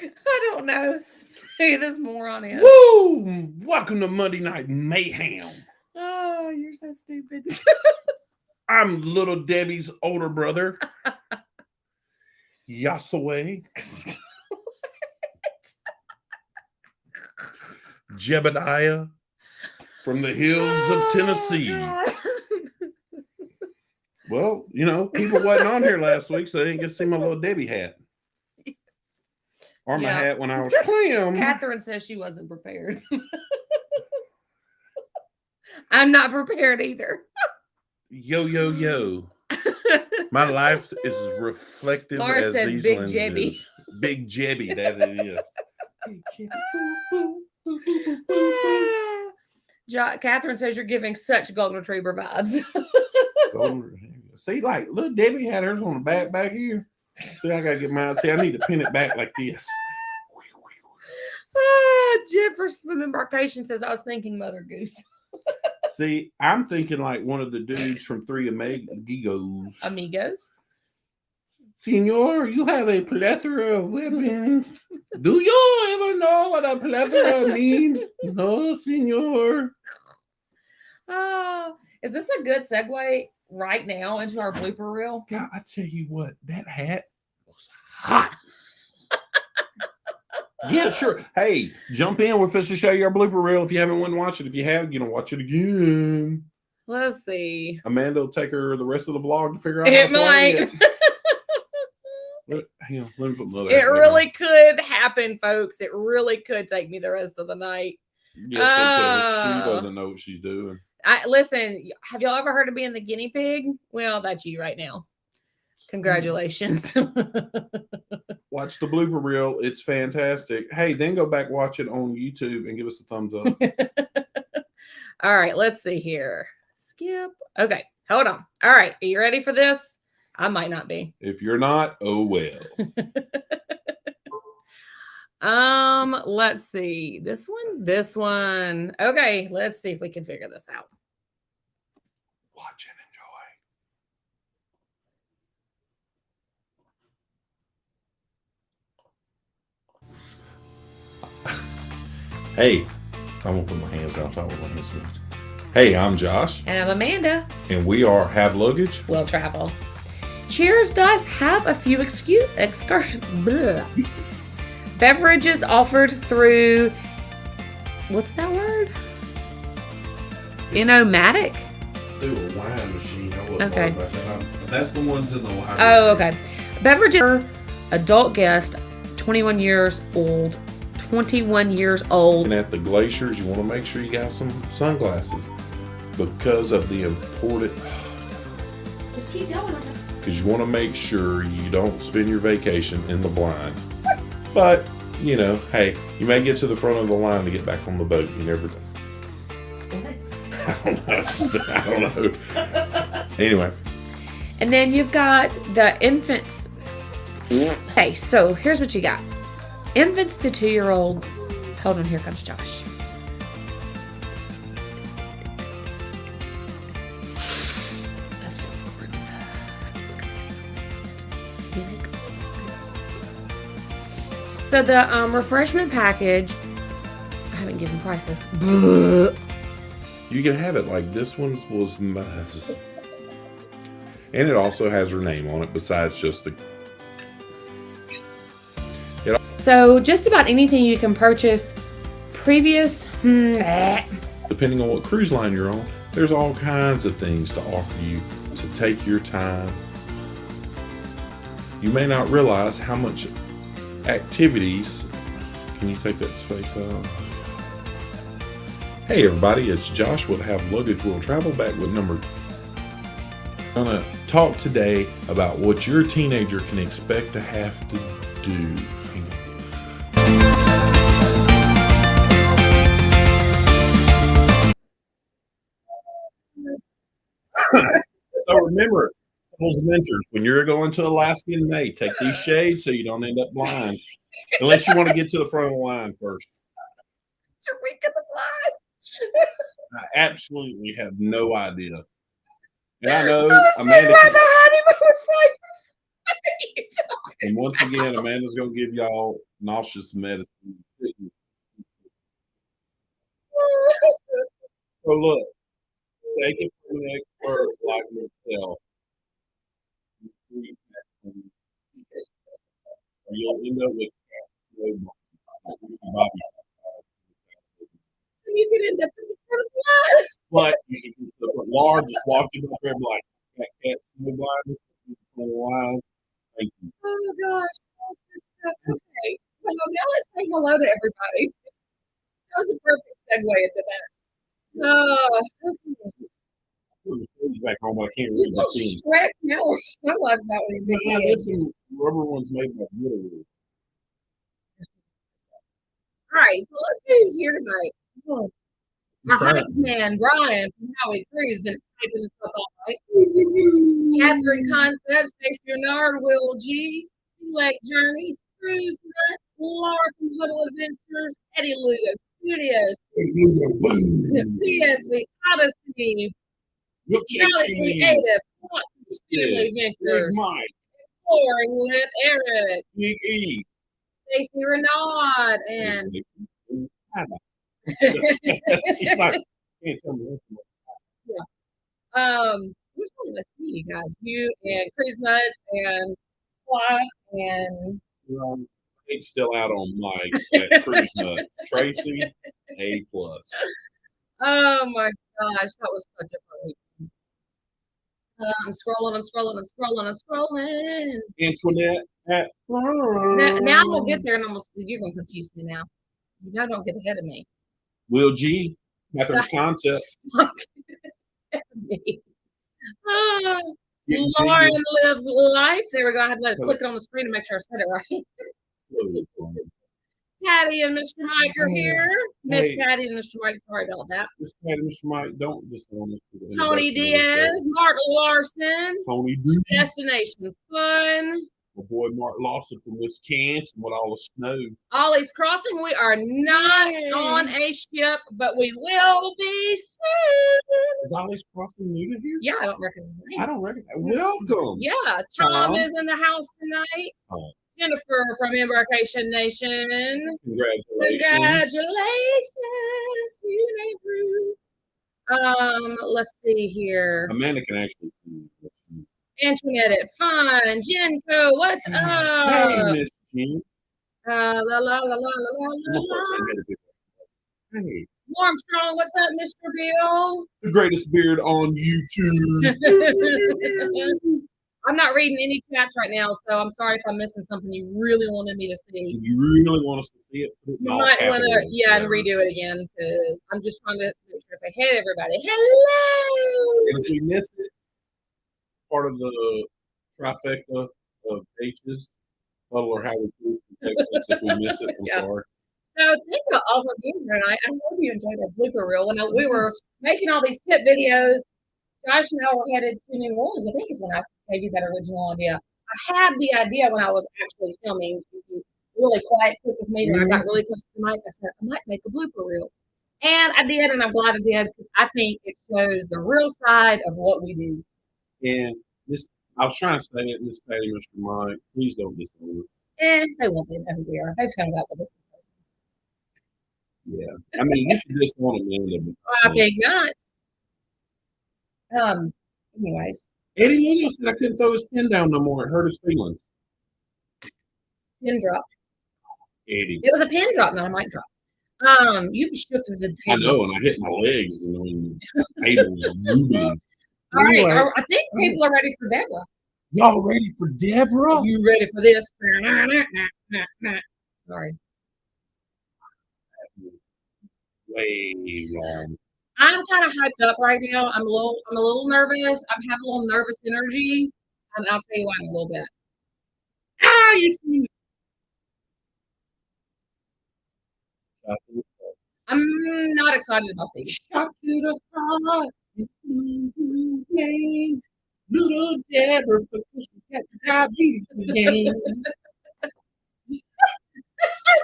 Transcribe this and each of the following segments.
I don't know who this moron is. Woo! Welcome to Monday Night Mayhem. Oh, you're so stupid. I'm Little Debbie's older brother, Yasaway. Jebediah from the hills of Tennessee. God. Well, people wasn't on here last week, so they didn't get to see my Little Debbie hat. Or my hat when I was playing. Catherine says she wasn't prepared. I'm not prepared either. Yo, yo, yo. My life is reflective Laura as said these Big lenses. Jebby. Big Jebby, that it is. Big Jebby. Catherine says you're giving such golden retriever vibes. See, like Little Debbie had hers on the back here. See, I gotta get mine. See, I need to pin it back like this. Jennifer from Embarkation says I was thinking Mother Goose. See, I'm thinking like one of the dudes from Three Amigos. Amigos? Senor, you have a plethora of weapons. Do you ever know what a plethora means? No, senor. Is this a good segue right now into our blooper reel? God, I tell you what, that hat was hot. Yeah, sure. Hey, jump in with us to show you our blooper reel if you haven't watched it. If you have, watch it again. Let's see. Amanda will take her the rest of the vlog to figure out It how to play might. Hang on, let me put another. It really could happen, folks. It really could take me the rest of the night. Yes, it does. She doesn't know what she's doing. Listen, have y'all ever heard of being the guinea pig? Well, that's you right now. Congratulations. Watch the blooper reel. It's fantastic. Hey, then go back, watch it on YouTube and give us a thumbs up. All right, let's see here. Skip. Okay, hold on. All right, are you ready for this? I might not be. If you're not, oh well. Let's see. This one. Okay, let's see if we can figure this out. Watch and enjoy. Hey, I'm gonna put my hands out. Hey, I'm Josh. And I'm Amanda. And we are Have Luggage. Will Travel. Cheers does have a few beverages offered through, what's that word? Inomatic? Through a wine machine. Okay. That's the ones in the wine machine. Okay. Beverages, adult guest, 21 years old. And at the glaciers, you want to make sure you got some sunglasses because of the important. Just keep going. Because you want to make sure you don't spend your vacation in the blind. But, hey, you may get to the front of the line to get back on the boat. You never know. I don't know. Anyway. And then you've got the infants. Okay, so here's what you got. Infants to 2-year-old. Hold on, here comes Josh. So the refreshment package, I haven't given prices. You can have it like this one was nice. And it also has her name on it besides just the... So just about anything you can purchase previous... Depending on what cruise line you're on, there's all kinds of things to offer you to take your time. You may not realize how much activities. Can you take that space out? Hey everybody, it's Josh with Have Luggage. We'll travel back with number. I'm gonna talk today about what your teenager can expect to have to do. So remember, those adventures when you're going to Alaska in May, take these shades so you don't end up blind. Unless you want to get to the front of the line first. Eureka the blind. I absolutely have no idea. And I know Amanda. And once again, Amanda's gonna give y'all nauseous medicine. So look, take it from the expert like myself. Or you'll end up with Bobby. You can end up in the front of blood. But you can keep the large, just walking up there like that cat blind on the line. Thank you. Oh gosh. Okay. Well, now let's say hello to everybody. That was a perfect segue into that. Okay. Back home, I can't You read go the thing. stretch now or sunglasses out with your big head. There's some rubber ones made by Monroe. All right, so let's see who's here tonight. Oh, our hype man, Brian from Howie Crew's been hyping us up all night. Catherine Concepts, Stacey Bernard, Will G, Select Journeys, Cruise Nut, Laura from Huddle Adventures, Eddie Lugo Studios, PSV Odyssey, Charlie Creative, Family Ventures, Exploring with Eric, Big E, Stacey Renaud, and she's like, can't tell me. Who's going to see you guys? You and Cruise Nuts and Fly and It's still out on Mike at Cruise Nut. Tracy, A+. Oh my gosh, that was such a fun week. I'm scrolling. Antoinette at Now we'll get there and you're going to confuse me now. You know, don't get ahead of me. Will G, Catherine's Concept. Lauren Lives Life. There we go. I had to click it on the screen to make sure I said it right. Patty and Mr. Mike are here. Miss Patty and Mr. Mike, sorry about that. Miss Patty and Mr. Mike, don't disown us. Tony Diaz, Mark Larson. Tony Diaz. Destination Fun. My boy Mark Lawson from Wisconsin with all the snow. Ollie's Crossing. We are not on a ship, but we will be soon. Is Ollie's Crossing new to here? Yeah, I don't recognize his name. I don't recognize. Welcome. Yeah, Tom is in the house tonight. Oh. Jennifer from Embarkation Nation. Congratulations. You let's see here. Amanda can actually see. Antoinette at Fun. Jenko, what's up? Hey, Miss Jen. La la la la la la la. Hey. Armstrong, what's up, Mr. Bill? The greatest beard on YouTube. I'm not reading any chats right now, so I'm sorry if I'm missing something you really wanted me to see. If you really want us to see it, you might want to, and redo it again, because I'm just trying to make sure I say, hey, everybody. Hello! And if we missed it, part of the trifecta of H's, Huddle or How We Prove Texas, if we miss it, I'm sorry. So thank you all for being here tonight. I hope you enjoyed our blooper reel. When we were making all these tip videos, Josh and I were headed to New Orleans. I think is when I gave you that original idea. I had the idea when I was actually filming. Really quiet, quick with me, and I got really close to the mic. I said, I might make a blooper reel. And I did, and I'm glad I did, because I think it shows the real side of what we do. And this, I was trying to say it, Miss Patty, Mr. Mike, please don't disown us. They won't know who we are. They've found out with us. Yeah. I mean, you should just want to know. I think not. Anyways. Eddie Lugo said I couldn't throw his pen down no more. It hurt his feelings. Pin drop. Eddie. It was a pin drop, not a mic drop. You shook to the table. I know, and I hit my legs, and the tables are moving. All right, I think people are ready for Deborah. Y'all ready for Deborah? Are you ready for this? Sorry. Way long. I'm kind of hyped up right now. I'm a little nervous. I have a little nervous energy, and I'll tell you why in a little bit. You see. I'm not excited about these. Shot to the heart. Little Deborah, because she got the diabetes again. That's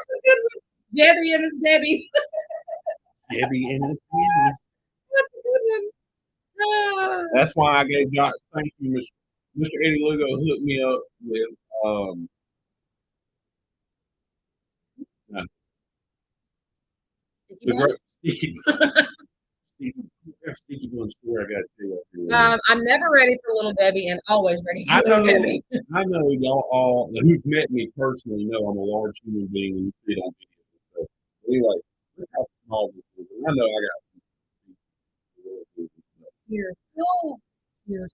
a good one. Debbie and his Debbie. Debbie and his Debbie. That's a good one. That's why I gave Josh. Thank you, Mr. Eddie Lugo hooked me up with the great Sticky Bun story. I got to tell you. I'm never ready for Little Debbie and always ready for Little Debbie. I know y'all all who've met me personally know I'm a large human being and you see it on video. So anyway, look how small this is. I know I got Here. Oh, here.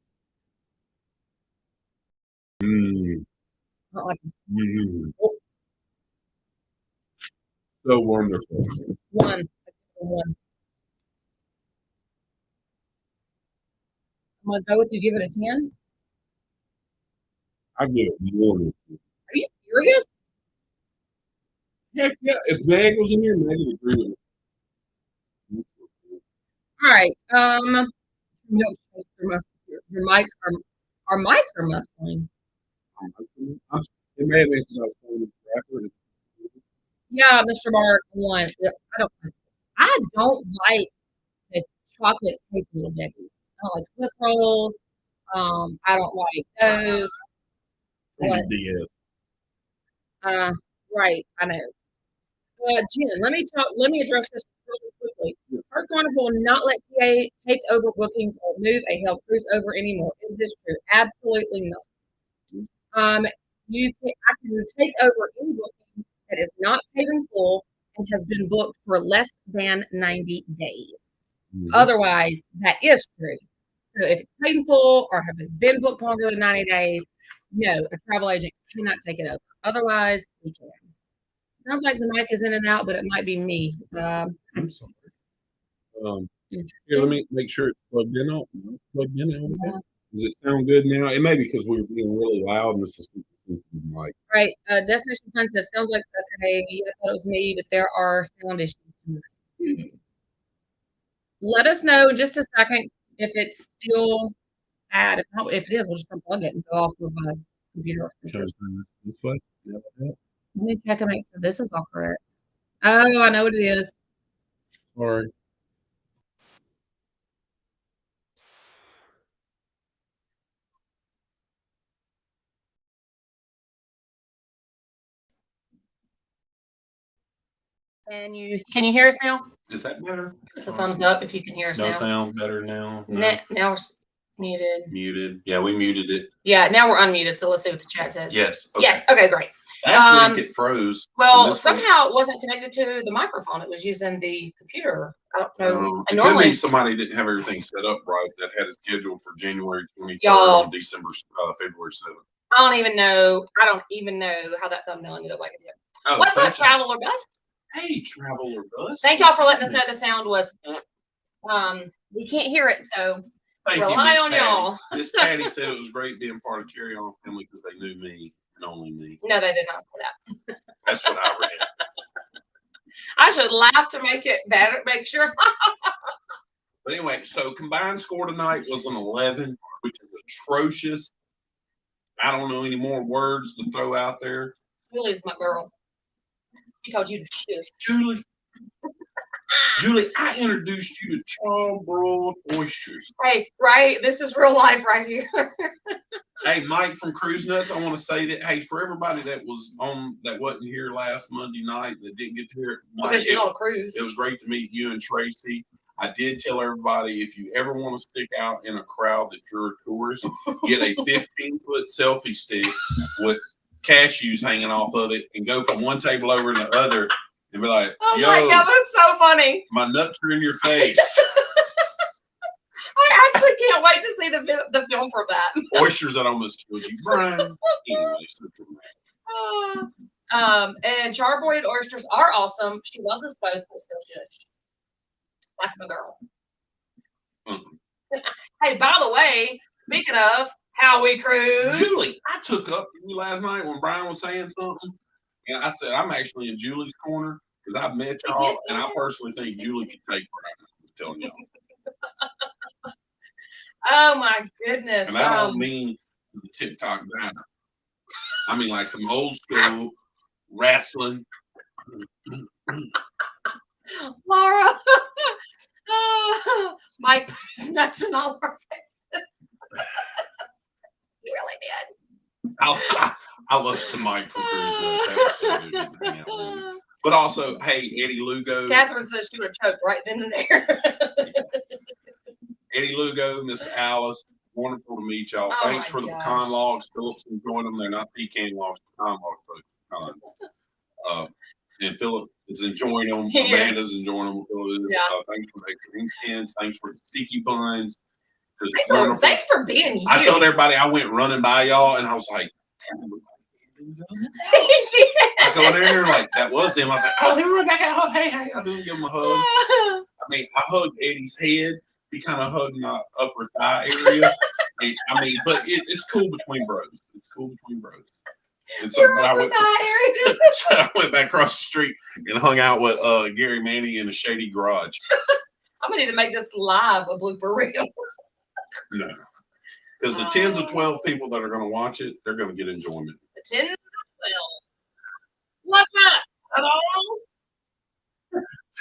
Not like so wonderful. One. I'm gonna go with you. Give it a 10. I give it 1. Are you serious? Heck yeah! If Meg was in here, Meg would agree with me. All right. No, your mics are our mics are muffling. It may have been because I was playing the Yeah, Mr. Mark. One. I don't like the chocolate cake Little Debbie. I don't like Swiss rolls. I don't like those. What? Right. I know. Jen, let me address this really quickly. Our Carnival will not let TA take over bookings or move a Hell Cruise over anymore. Is this true? Absolutely not. I can take over any booking that is not paid in full and has been booked for less than 90 days. Otherwise, that is true. So if it's paid in full or if it's been booked longer than 90 days, no, a travel agent cannot take it over. Otherwise, we can. Sounds like the mic is in and out, but it might be me. I'm sorry. Here, let me make sure it's plugged in. Yeah. Does it sound good now? It may be because we're being really loud and this is like. Right. Destination Sunset sounds like okay. I thought it was me, but there are sound issues tonight. Let us know in just a second if it's still bad. If it is, we'll just unplug it and go off of a computer. This way? Let me check and make sure this is all correct. Oh, I know what it is. Sorry. Can you hear us now? Is that better? Just a thumbs up if you can hear us now. No sound better now. No. Now we're muted. Muted. Yeah, we muted it. Yeah, now we're unmuted. So let's see what the chat says. Yes. Okay. Yes. Okay, great. Last week it froze. Well, somehow it wasn't connected to the microphone. It was using the computer. I don't know. It could be somebody didn't have everything set up right that had it scheduled for January 23rd on February 7th. I don't even know how that thumbnail ended up like it did. Oh, what's up, Traveler Bus? Hey, Traveler Bus. Thank y'all for letting us know the sound was. We can't hear it, so rely on y'all. Miss Patty said it was great being part of Carry On Family because they knew me and only me. No, they did not say that. That's what I read. I should laugh to make it better, make sure. But anyway, so combined score tonight was an 11, which is atrocious. I don't know any more words to throw out there. Julie's my girl. She told you to shush. Julie, I introduced you to charbroiled oysters. Hey, right? This is real life right here. Hey, Mike from Cruise Nuts, I want to say that, hey, for everybody that wasn't here last Monday night that didn't get to hear it, because you're on a cruise. It was great to meet you and Tracy. I did tell everybody if you ever want to stick out in a crowd that you're a tourist, get a 15-foot selfie stick with cashews hanging off of it and go from one table over to the other and be like, oh my God, that's so funny. My nuts are in your face. I actually can't wait to see the film for that. Oysters that almost killed you, Brian. Anyway, and charbroiled oysters are awesome. She loves us both, but still shush. That's my girl. Hey, by the way, speaking of how we cruise, Julie, I took up to you last night when Brian was saying something, and I said I'm actually in Julie's corner because I've met y'all, and I personally think Julie could take Brian. I'm telling y'all. Oh my goodness! And I don't mean the TikTok diner. I mean like some old school wrestling. Laura, oh, Mike puts nuts in all our faces. really did. I love some Mike from Cruise Nuts. That was so good to hang out with him. But also, hey, Eddie Lugo. Catherine says she would have choked right then and there. Eddie Lugo, Miss Alice, wonderful to meet y'all. Oh Thanks for the pecan logs. Philip's enjoying them. They're not pecan logs, pecan logs, but pecan. And Philip is enjoying them. Amanda's enjoying them. Yeah. Thanks for the green tins. Thanks for the sticky buns. Thanks for being you. I told everybody I went running by y'all, and I was like, I go in there like that was them. I was like, oh, hey, how y'all doing? Give him a hug. I mean, I hugged Eddie's head. He kind of hugged my upper thigh area. And, I mean, but it's cool between bros. It's cool between bros. And so I went back across the street and hung out with Gary Manning in a shady garage. I'm gonna need to make this live a blooper reel. No, because the 10 to 12 people that are going to watch it, they're going to get enjoyment. The 10 to 12. What's up? Hello?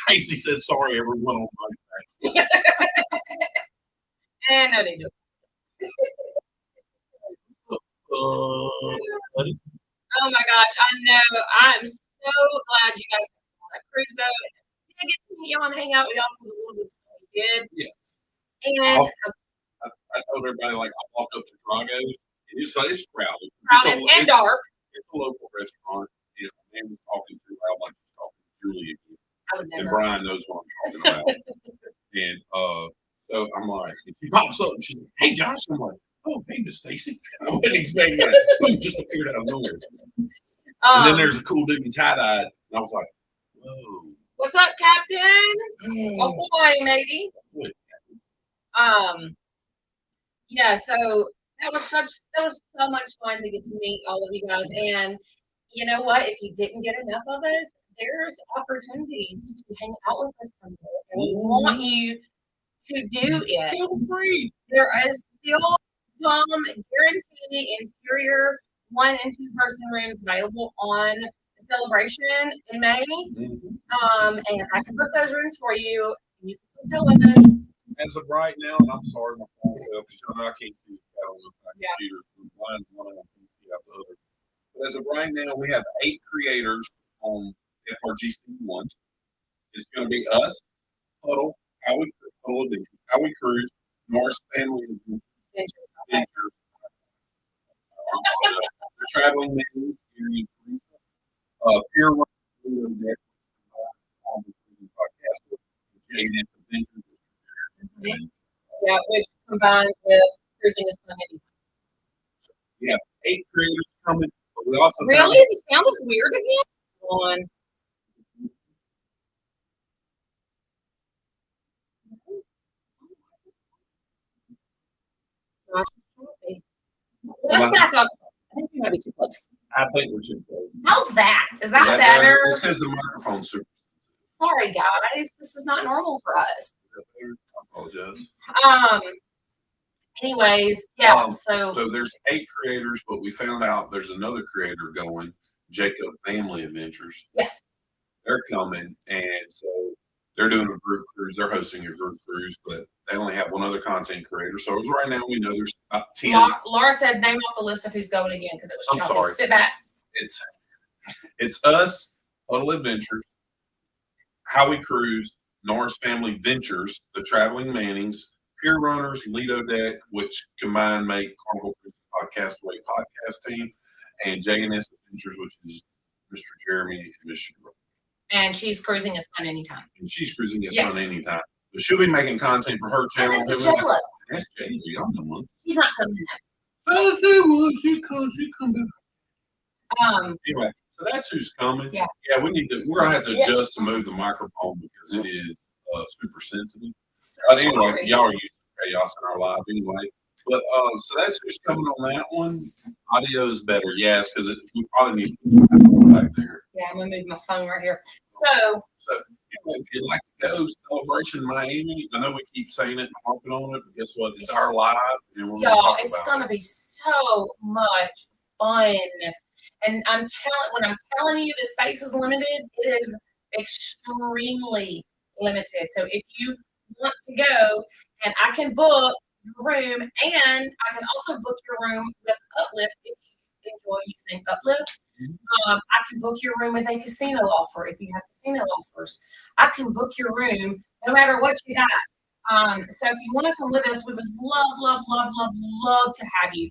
Hasty said, sorry, everyone on my side. And no, they do. Oh my gosh, I know. I'm so glad you guys got on that cruise though. Did I get to meet y'all and hang out with y'all for the little bit we did? Yes. And I told everybody, like, I walked up to Drago's. It's crowded. And dark. It's a local restaurant. You know, my name was talking to her. I like to talk to Julie again. I would never. And Brian knows what I'm talking about. And so I'm like, she pops up and she's like, hey, Josh. I'm like, oh, hey, Miss Stacy. I wasn't expecting that. Boom, just appeared out of nowhere. And then there's a cool dude in tie-dye. And I was like, whoa. What's up, Captain? Ahoy, matey. Yeah, so that was so much fun to get to meet all of you guys. And you know what? If you didn't get enough of us, there's opportunities to hang out with us someday. And we want you to do it. Feel free. There is still some guaranteed interior 1- and 2-person rooms available on the Celebration in May. And I can book those rooms for you. You can still with us. As of right now, and I'm sorry, my phone fell because I can't see the on my computer. One I can see out the other. But as of right now, we have 8 creators on FRGC1. It's going to be us, Huddle, How We Cruise, Norse Family Adventure, the Traveling Men, Pure Podcast, JNS Adventures. Yeah, which combines with Cruising is Fun. We have 8 creators coming. But we also really? The sound is weird again? Hold on. Let's back up. I think we might be too close. I think we're too close. How's that? Is that better? It's because the microphone's super. Sorry, guys. This is not normal for us. I apologize. Anyways, yeah. So there's 8 creators, but we found out there's another creator going, Jacob Family Adventures. Yes. They're coming, and so they're doing a group cruise. They're hosting a group cruise, but they only have one other content creator. So as right now, we know there's about 10. Laura said, name off the list of who's going again because it was choppy. Sorry. Sit back. It's us, Huddle Adventures, How We Cruise, Norris Family Ventures, the Traveling Mannings, Peer Runners, Lido Deck, which combined make Carnival Podcast Way podcast team, and JNS Adventures, which is Mr. Jeremy and Mr. Brooke. And she's cruising us fun anytime. And she's cruising us fun anytime. So she'll be making content for her channel. And that's J-Lo. That's J-Lo. Y'all know one. She's not coming back. Oh, she come back. Anyway, so that's who's coming. Yeah. Yeah, we're gonna have to adjust to move the microphone because it is super sensitive. But anyway, y'all are used to chaos in our life anyway. But so that's who's coming on that one. Audio is better, yes, because we probably need to put back there. Yeah, I'm gonna move my phone right here. So anyway, if you'd like to go Celebration Miami, I know we keep saying it and harping on it, but guess what? It's our live, and we're y'all, it's gonna be so much fun. And when I'm telling you the space is limited, it is extremely limited. So if you want to go, and I can book your room, and I can also book your room with Uplift if you enjoy using Uplift. I can book your room with a casino offer if you have casino offers. I can book your room no matter what you got. So if you want to come with us, we would love to have you.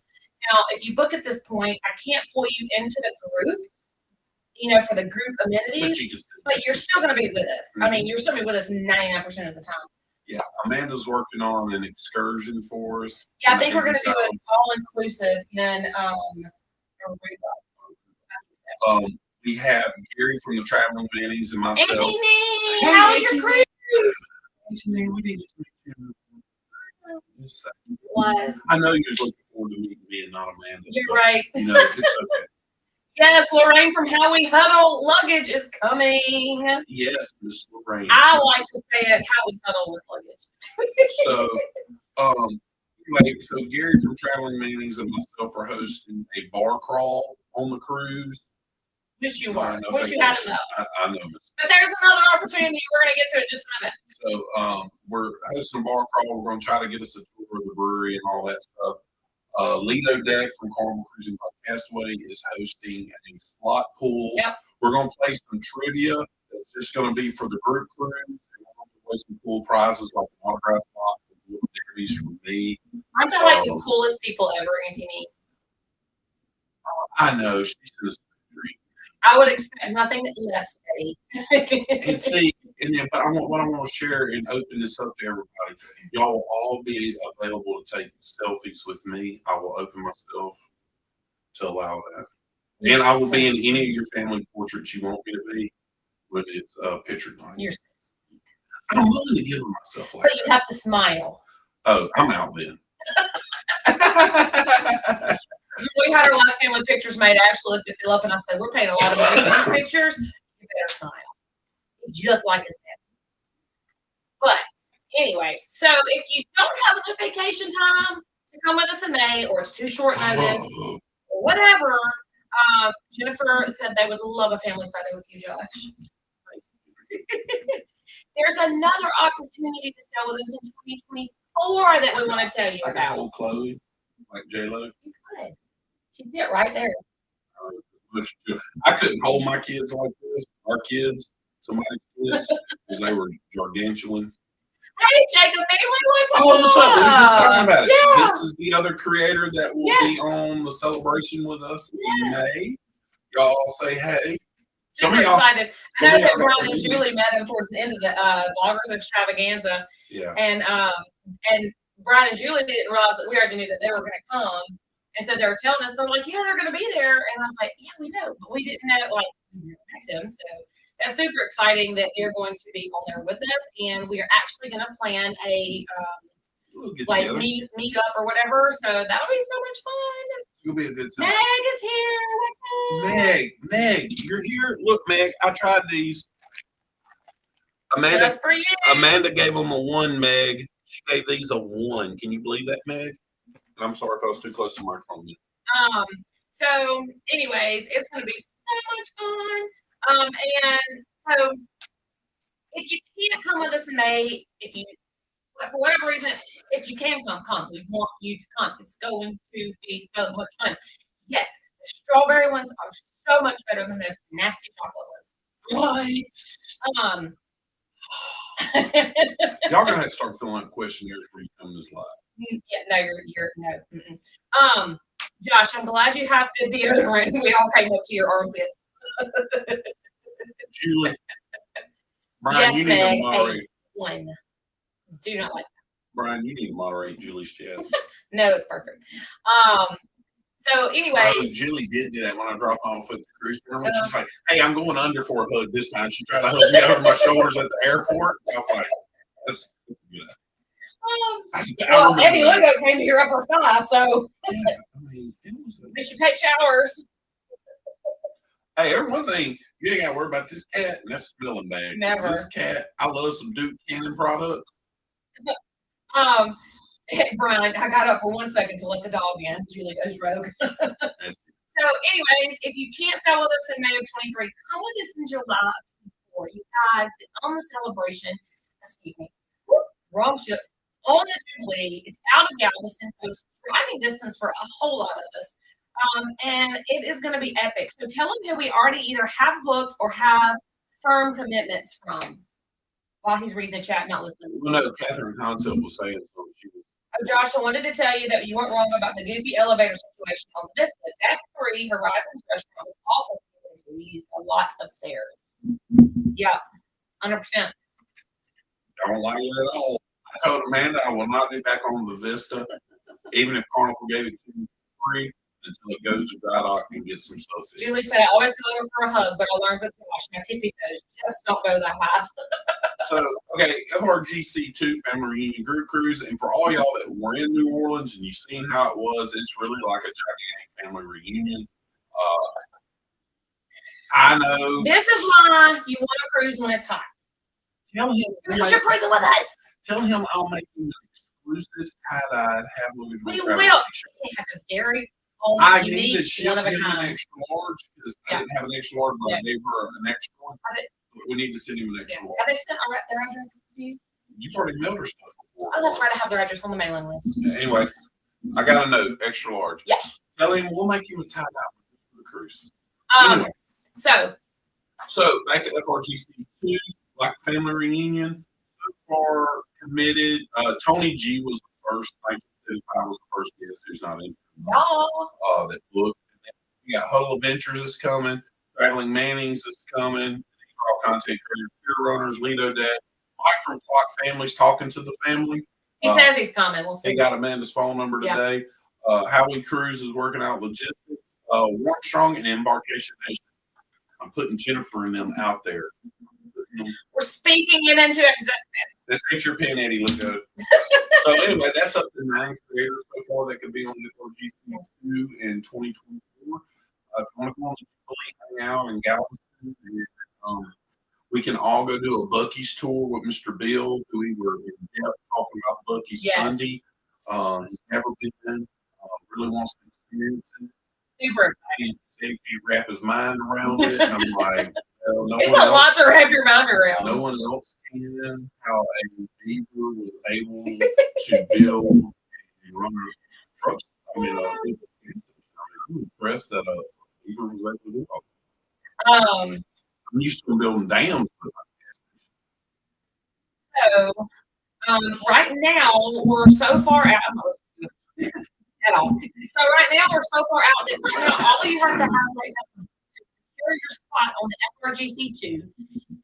Now, if you book at this point, I can't pull you into the group, for the group amenities, but you're still going to be with us. I mean, you're still going to be with us 99% of the time. Yeah, Amanda's working on an excursion for us. Yeah, I think we're going to do an all-inclusive and we have Gary from the Traveling Manny's and myself. Auntie Nee, how's your cruise? Auntie Nee, we need to meet you. I know you're looking forward to meeting me and not Amanda. You're right. It's okay. Yes, Lorraine from How We Huddle Luggage is coming. Yes, Miss Lorraine. I like to say it, How We Huddle with Luggage. So Gary from Traveling Manny's and myself are hosting a bar crawl on the cruise. Wish you were. Wish you had enough. I know. But there's another opportunity we're going to get to in just a minute. So we're hosting a bar crawl. We're going to try to get us a tour of the brewery and all that stuff. Lido Deck from Carnival Cruising Podcastway is hosting a slot pool. Yep. We're going to play some trivia. It's just going to be for the group cruise. And we're going to play some cool prizes like an autograph box and little dairies from me. Aren't they like the coolest people ever, Auntie Nee? I know. She's in a dream. I would expect nothing less, Eddie. But what I want to share and open this up to everybody. Y'all will all be available to take selfies with me. I will open myself to allow that. And I will be in any of your family portraits you want me to be when it's picture night. You're so sweet. I'm willing to give myself like that. But you have to smile. Oh, I'm out then. We had our last family pictures made. I actually looked at Phil up and I said, we're paying a lot of money for these pictures. You better smile. It's just like his dad. But anyways, so if you don't have enough vacation time to come with us in May, or it's too short notice, or whatever, Jennifer said they would love a family Friday with you, Josh. There's another opportunity to sell with us in 2024 that we want to tell you about. I could hold Chloe, like J-Lo. You could. She'd fit right there. I couldn't hold my kids like this. Our kids, somebody's kids, because they were gargantuan. Hey, Jacob Bailey, what's up? Oh, what's up? We were just talking about it. Yeah. This is the other creator that will be on the celebration with us in May. Y'all say hey. Super excited. I know that Brian and Julie met him towards the end of the Vloggers Extravaganza. Yeah. And Brian and Julie didn't realize that we already knew that they were going to come. And so they were telling us, they're like, yeah, they're going to be there. And I was like, yeah, we know. But we didn't know, like, we met them. So that's super exciting that they're going to be on there with us. And we are actually going to plan a, meet up or whatever. So that'll be so much fun. It'll be a good time. Meg is here. What's up? Meg, you're here. Look, Meg, I tried these. Just for you. Amanda gave them a 1, Meg. She gave these a 1. Can you believe that, Meg? I'm sorry if I was too close to my microphone. So anyways, it's going to be so much fun. And so if you can't come with us in May, for whatever reason, if you can come. We want you to come. It's going to be so much fun. Yes, the strawberry ones are so much better than those nasty chocolate ones. Y'all gonna have to start filling out questionnaires for you coming this live. Yeah, no, you're no. Josh, I'm glad you have good deodorant. We all came up to your armpit. Julie, Brian, you need to moderate. One. Do not like that. Brian, you need to moderate Julie's chat. No, it's perfect. So anyways. Julie did do that when I dropped off at the cruise. She's like, hey, I'm going under for a hug this time. She tried to hug me over my shoulders at the airport. I was like, that's good. Well, Eddie Lugo came to your upper thigh, so they should take showers. Hey, every one thing, you ain't got to worry about this cat and that's spilling bag. Never. This cat, I love some Duke Cannon products. Brian, I got up for 1 second to let the dog in. Julie goes rogue. So, anyways, if you can't sell with us in May of 23, come with us in July 4. You guys, it's on the celebration. Excuse me. Whoop, wrong ship. on the Jubilee. It's out of Galveston, so it's driving distance for a whole lot of us. And it is going to be epic. So tell them who we already either have booked or have firm commitments from while he's reading the chat, not listening. Well, no, Catherine Concept was saying so. She was. Oh, Josh, I wanted to tell you that you weren't wrong about the goofy elevator situation on the Vista. Deck 3, Horizons restaurant was awful. We used a lot of stairs. Yeah, 100%. I don't like it at all. I told Amanda I will not be back on the Vista, even if Carnival gave it to me free, until it goes to dry dock and get some stuff fixed. Julie said, I always go over for a hug, but I learned with Josh. My tippy toes just don't go that high. So, okay, FRGC2 Family Reunion Group Cruise, and for all y'all that were in New Orleans and you've seen how it was, it's really like a gigantic family reunion. I know. This is why you want to cruise when it's hot. Tell him. Because you're cruising with us. Tell him I'll make him an exclusive tie-dyed have luggage. We will. We have this very I need to ship him an extra large because I didn't have an extra large, but I gave her an extra one. We need to send him an extra large. Have they sent their address to you? You've already mailed her stuff before. Oh, that's right. I have their address on the mailing list. Anyway, I got a note, extra large. Yeah. Tell him we'll make him a tie-dye for the cruise. Anyway. So back to FRGC2, like family reunion. So far committed. Tony G was the first. 1975 was the first guest who's not in. That booked. We got Huddle Adventures is coming. Traveling Mannings is coming. These are all content creators, peer runners, Lido Dad. Mike from Clock Family's talking to the family. He says he's coming. We'll see. He got Amanda's phone number today. Howie Cruz is working out logistics. Warren Strong and Embarkation Nation. I'm putting Jennifer and them out there. We're speaking it into existence. This ain't your pen, Eddie. Look good. So anyway, that's up to 9 creators so far that could be on FRGC2 in 2024. If you want to go on the hang out in Galveston, we can all go do a Buc-ee's tour with Mr. Bill, who we were in depth talking about Buc-ee's Sunday. He's never been, really wants to experience it. Super excited. He wrap his mind around it. And I'm like, no it's a lot to wrap your mind around. No one else can. How a beaver was able to build and run trucks. I mean, I'm impressed that a beaver was able to do all. I'm used to building dams. So, right now we're so far out. At all. So right now we're so far out that all you have to have right now to secure your spot on the FRGC2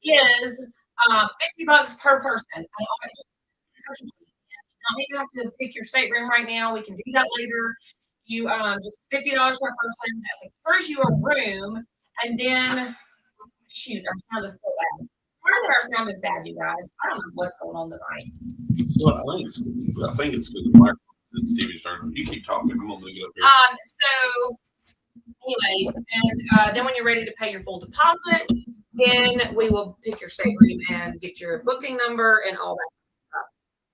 is $50 per person. You don't even have to pick your stateroom right now. We can do that later. You just $50 per person. That secures you a room, and then shoot, our sound is so bad. Why that our sound is bad, you guys? I don't know what's going on tonight. Well, I think it's because the microphone. It's Stevie's turn. You keep talking. I'm gonna move it up here. So, anyways, and then when you're ready to pay your full deposit, then we will pick your stateroom and get your booking number and all that stuff.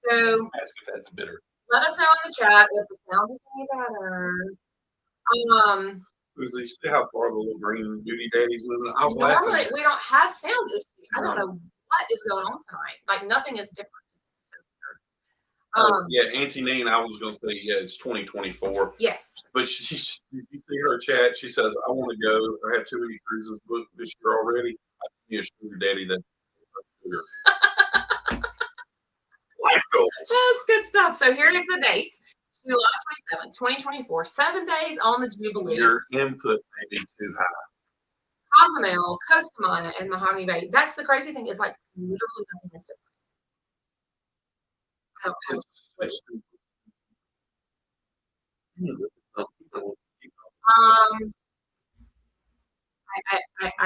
So, ask if that's bitter. Let us know in the chat if the sound is any better. You see how far the little green beauty daddy's moving? I was normally laughing. We don't have sound issues. I don't know what is going on tonight. Like nothing is different. Auntie Nene, I was going to say, it's 2024. Yes. But you see her chat. She says, I want to go. I have too many cruises booked this year already. I need a sugar daddy that sugar. Life goals. That's good stuff. So here is the dates. July 27th, 2024. 7 days on the Jubilee. Your input may be too high. Cozumel, Costa Maya, and Mahogany Bay. That's the crazy thing is like literally nothing is different. I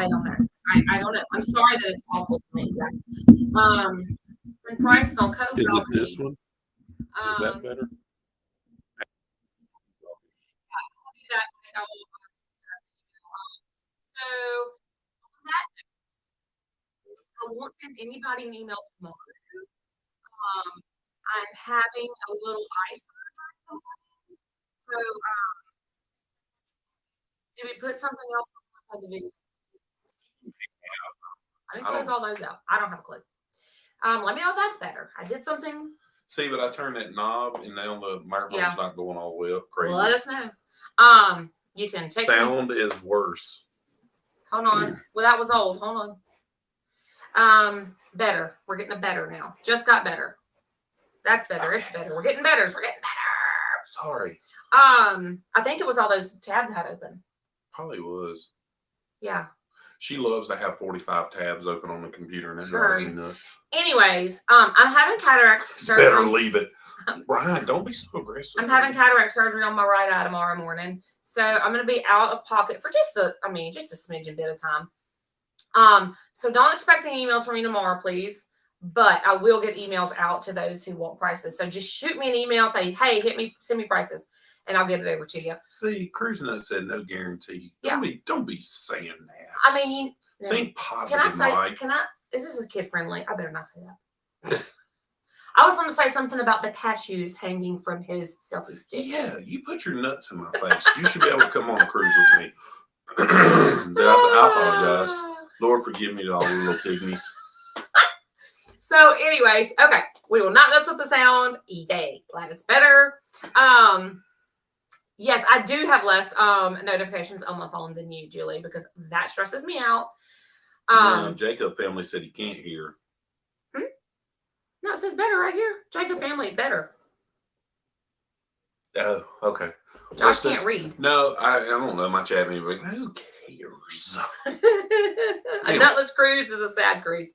don't know. I don't know. I'm sorry that it's awful for me, guys. The prices on COVID. Is it this one? Is that better? So I won't send anybody an email tomorrow. I'm having a little ice. So, did we put something else on the video? Let me close all those out. I don't have a clue. Let me know if that's better. I did something See, but I turned that knob, and now the microphone's not going all the way up. Crazy. Well, let us know. You can text Sound is worse. Hold on. Well, that was old. Hold on. Better. We're getting a better now. Just got better. That's better. Okay. It's better. We're getting better. We're getting better. Sorry. I think it was all those tabs had open. Probably was. Yeah. She loves to have 45 tabs open on the computer, and it drives me nuts. Anyways, I'm having cataract surgery. Better leave it. Brian, don't be so aggressive. I'm having cataract surgery on my right eye tomorrow morning. So I'm going to be out of pocket for just a smidgen bit of time. So don't expect any emails from me tomorrow, please. But I will get emails out to those who want prices. So just shoot me an email and say, hey, send me prices, and I'll get it over to you. See, Cruise Nut said no guarantee. Don't be saying that. I mean, think positive, Mike. Is this kid friendly? I better not say that. I was going to say something about the cashews hanging from his selfie stick. Yeah, you put your nuts in my face. You should be able to come on a cruise with me. I apologize. Lord, forgive me to all the little pygmies. So, anyways, okay. We will not mess with the sound. Yay. Glad it's better. Yes, I do have less notifications on my phone than you, Julie, because that stresses me out. No, Jacob family said he can't hear. No, it says better right here. Jacob family, better. Oh, okay. Josh can't read. No, I don't know. My chat means, who cares? A nutless cruise is a sad cruise.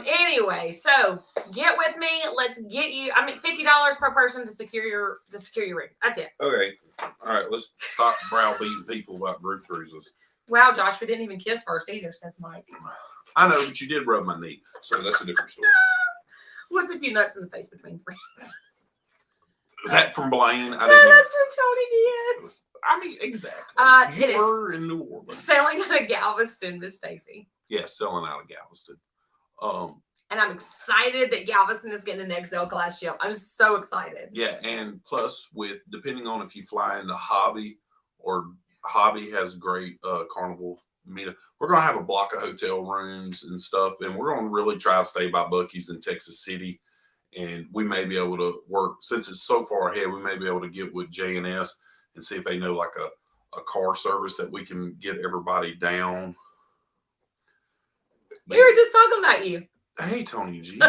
Anyway, so get with me. Let's get you. $50 per person to secure your room. That's it. Okay. All right. Let's stop browbeating people about group cruises. Wow, Josh, we didn't even kiss first either, says Mike. I know, but you did rub my knee, so that's a different story. What's a few nuts in the face between friends? Is that from Blaine? No, that's from Tony Diaz. I mean, exactly. You were in New Orleans. Selling out of Galveston, Miss Stacy. Yeah, selling out of Galveston. And I'm excited that Galveston is getting an XL class ship. I'm so excited. Yeah, and plus, depending on if you fly into Hobby, or Hobby has great Carnival meetup. We're gonna have a block of hotel rooms and stuff, and we're gonna really try to stay by Buc-ee's in Texas City. And we may be able to work, since it's so far ahead, we may be able to get with J&S and see if they know like a car service that we can get everybody down. We were just talking about you. Hey, Tony G.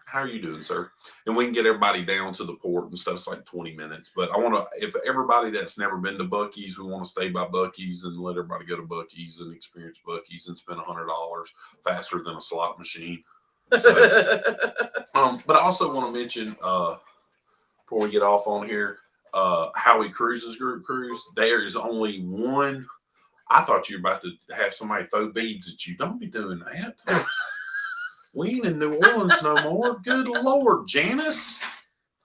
How are you doing, sir? And we can get everybody down to the port and stuff. It's like 20 minutes. But I want to, if everybody that's never been to Buc-ee's, we want to stay by Buc-ee's and let everybody go to Buc-ee's and experience Buc-ee's and spend $100 faster than a slot machine. So, but I also want to mention, before we get off on here, Howie Cruises Group Cruise. There is only one. I thought you were about to have somebody throw beads at you. Don't be doing that. We ain't in New Orleans no more. Good Lord, Janice.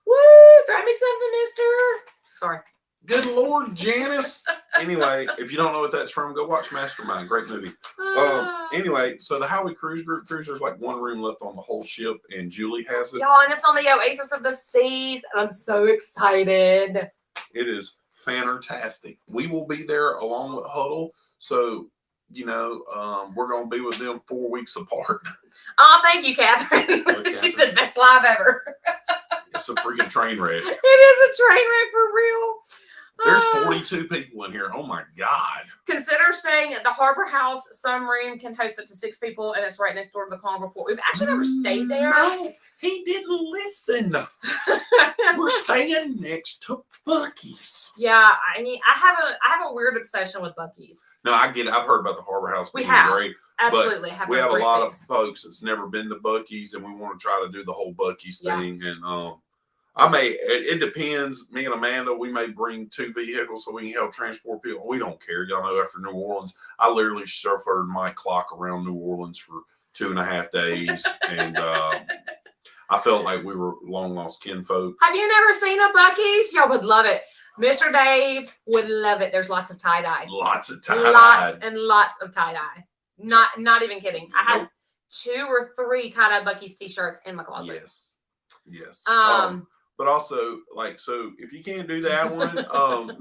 Woo! Throw me something, mister. Sorry. Good Lord, Janice. Anyway, if you don't know what that's from, go watch Mastermind. Great movie. Anyway, so the Howie Cruise Group Cruise, there's like one room left on the whole ship, and Julie has it. Y'all, and it's on the Oasis of the Seas, and I'm so excited. It is fantastic. We will be there along with Huddle, so we're going to be with them 4 weeks apart. Oh, thank you, Catherine. She said, best live ever. It's a freaking train wreck. It is a train wreck for real. There's 42 people in here. Oh, my God. Consider staying at the Harbor House. Some room can host up to 6 people, and it's right next door to the Carnival Port. We've actually never stayed there. No, he didn't listen. We're staying next to Buc-ee's. Yeah, I mean, I have a weird obsession with Buc-ee's. No, I get it. I've heard about the Harbor House being great. Absolutely. But we have a lot of folks that's never been to Buc-ee's, and we want to try to do the whole Buc-ee's thing. And it depends. Me and Amanda, we may bring 2 vehicles so we can help transport people. We don't care. Y'all know, after New Orleans, I literally chauffeured my clock around New Orleans for 2.5 days. And I felt like we were long lost kinfolk. Have you never seen a Buc-ee's? Y'all would love it. Mr. Dave would love it. There's lots of tie-dye. Lots of tie-dye. Lots and lots of tie-dye. Not even kidding. I had 2 or 3 tie-dye Buc-ee's t-shirts in my closet. Yes. But also, so if you can't do that one,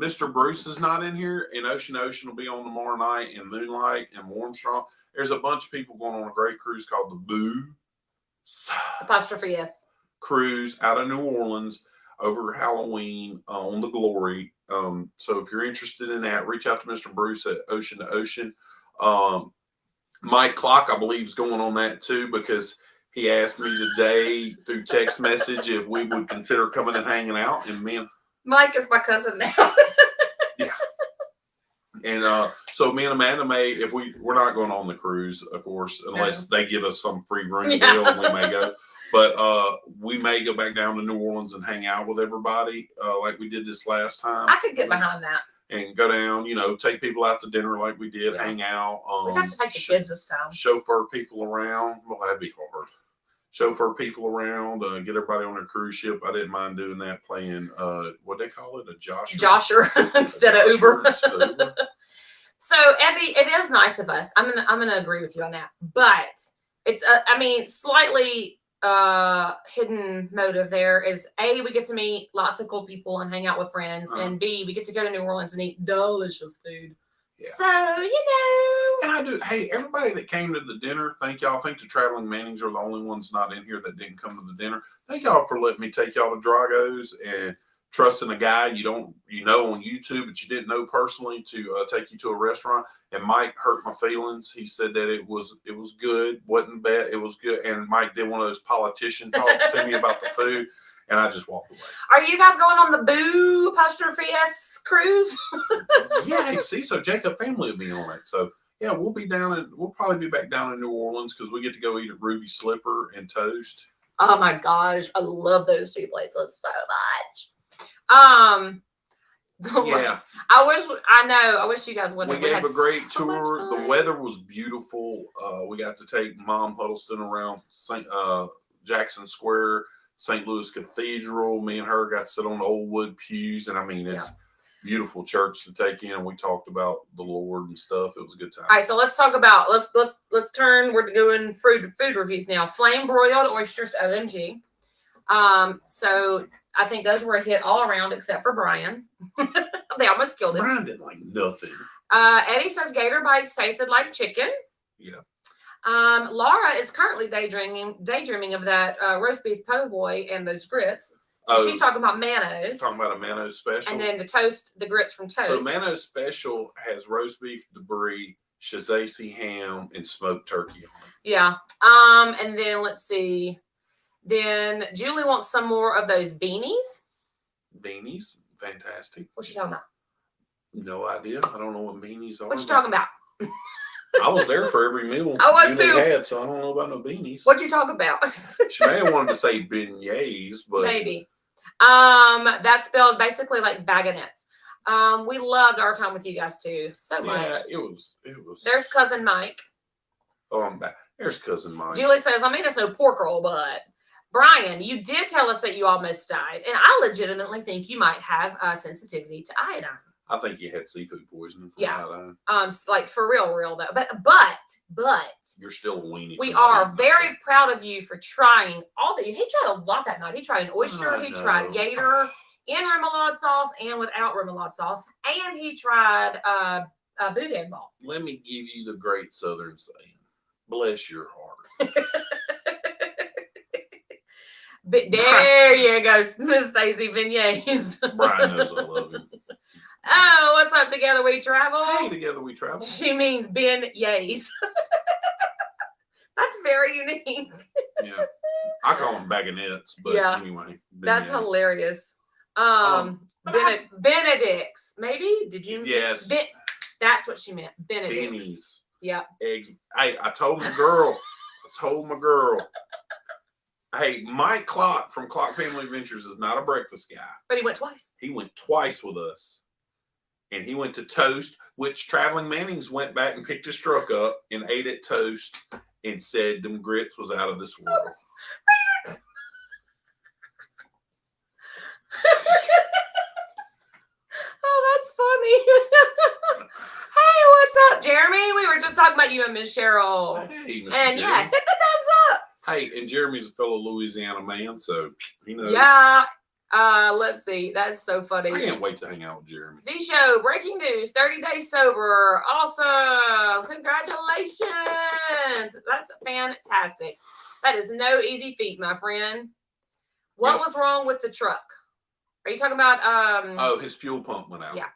Mr. Bruce is not in here, and Ocean will be on tomorrow night, and Moonlight and Warmstrong. There's a bunch of people going on a great cruise called the Boo. Apostrophe S. cruise out of New Orleans over Halloween on the Glory. So if you're interested in that, reach out to Mr. Bruce at Ocean to Ocean. Mike Clock, I believe, is going on that too, because he asked me today through text message if we would consider coming and hanging out. And Mike is my cousin now. Yeah. And so me and Amanda may, if we're not going on the cruise, of course, unless they give us some free room deal, and we may go. But we may go back down to New Orleans and hang out with everybody like we did this last time. I could get behind that. And go down, take people out to dinner like we did, hang out. We'd have to take the kids this time. Chauffeur people around. Well, that'd be hard. Chauffeur people around, get everybody on a cruise ship. I didn't mind doing that, playing, what they call it, a Josher instead of Uber. So, Abby, it is nice of us. I'm gonna agree with you on that. But it's, slightly hidden motive there is A, we get to meet lots of cool people and hang out with friends, and B, we get to go to New Orleans and eat delicious food. Yeah. So, and I do. Hey, everybody that came to the dinner, thank y'all. I think the Traveling Mannings are the only ones not in here that didn't come to the dinner. Thank y'all for letting me take y'all to Drago's and trusting a guy you know on YouTube, but you didn't know personally, to take you to a restaurant. And Mike hurt my feelings. He said that it was good, wasn't bad, it was good. And Mike did one of those politician talks to me about the food, and I just walked away. Are you guys going on the Boo Apostrophe S cruise? Yeah, see, so Jacob family will be on it. So yeah, we'll probably be back down in New Orleans because we get to go eat at Ruby Slipper and Toast. Oh my gosh, I love those two places so much. Yeah. I wish you guys would have. We gave a great tour. The weather was beautiful. We got to take Mom Huddleston around Jackson Square, St. Louis Cathedral. Me and her got to sit on the old wood pews, and it's beautiful church to take in. And we talked about the Lord and stuff. It was a good time. All right, so let's talk about let's turn. We're doing food reviews now. Flame broiled oysters, OMG. So I think those were a hit all around except for Brian. They almost killed him. Brian didn't like nothing. Eddie says Gator bites tasted like chicken. Yeah. Laura is currently daydreaming of that roast beef po' boy and those grits. So she's talking about Manos. Talking about a Manos special. And then the grits from Toast. So Manos special has roast beef debris, Shazaisi ham, and smoked turkey on it. Yeah. And then let's see. Then Julie wants some more of those beanies. Beanies? Fantastic. What's she talking about? No idea. I don't know what beanies are. What you talking about? I was there for every meal. I was too. Had, so I don't know about no beanies. What you talking about? She may have wanted to say beignets, but maybe. That's spelled basically like baguettes. We loved our time with you guys too so much. Yeah, it was. There's cousin Mike. Oh, I'm back. There's cousin Mike. Julie says, I mean, it's no pork roll, but Brian, you did tell us that you almost died, and I legitimately think you might have a sensitivity to iodine. I think you had seafood poisoning from iodine. Like for real though. But you're still a weenie. We are very proud of you for trying all that. He tried a lot that night. He tried an oyster. He tried gator in remoulade sauce and without remoulade sauce, and he tried a boudin ball. Let me give you the great Southern saying: "Bless your heart." There you go, Miss Stacey Beignets. Brian knows I love him. Oh, what's up? Together we travel. Hey, together we travel. She means beignets. That's very unique. Yeah, I call them baguettes, but anyway, that's hilarious. Benedict's, maybe? Did you? Yes. That's what she meant. Benedict's. Beanies. Yeah. Eggs. Hey, I told my girl. Hey, Mike Clock from Clock Family Adventures is not a breakfast guy. But he went twice. He went twice with us. And he went to Toast, which Traveling Mannings went back and picked his truck up and ate at Toast and said them grits was out of this world. Oh, that's funny. Hey, what's up, Jeremy? We were just talking about you and Miss Cheryl. Hey, Mr. And Jeremy. hit the thumbs up. Hey, and Jeremy's a fellow Louisiana man, so he knows. Yeah. Let's see. That's so funny. I can't wait to hang out with Jeremy. Z-Show, breaking news, 30 days sober. Awesome. Congratulations. That's fantastic. That is no easy feat, my friend. What was wrong with the truck? Are you talking about? Oh, his fuel pump went out. Yeah,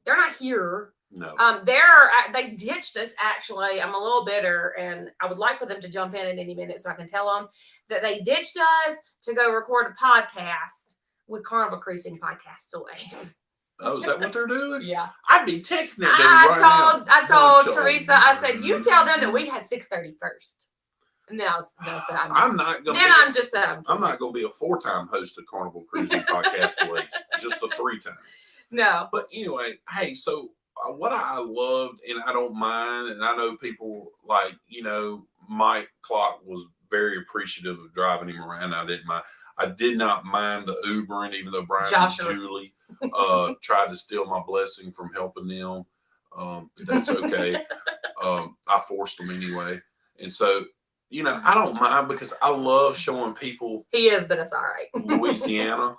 they're not here. No. They ditched us. Actually, I'm a little bitter, and I would like for them to jump in at any minute so I can tell them that they ditched us to go record a podcast with Carnival Cruising Podcast Delays. Oh, is that what they're doing? Yeah. I'd be texting that dude now. I told Teresa, I said, you tell them that we had 6:30 first. And then I'm not going to be a 4-time host of Carnival Cruising Podcast Delays, just a 3-time. No. But anyway, hey, so what I loved, and I don't mind, and I know people like, Mike Clock was very appreciative of driving him around. I didn't mind. I did not mind the Ubering, even though Brian and Julie tried to steal my blessing from helping them. That's okay. I forced them anyway. And so, I don't mind because I love showing people. He is, but it's all right. Louisiana.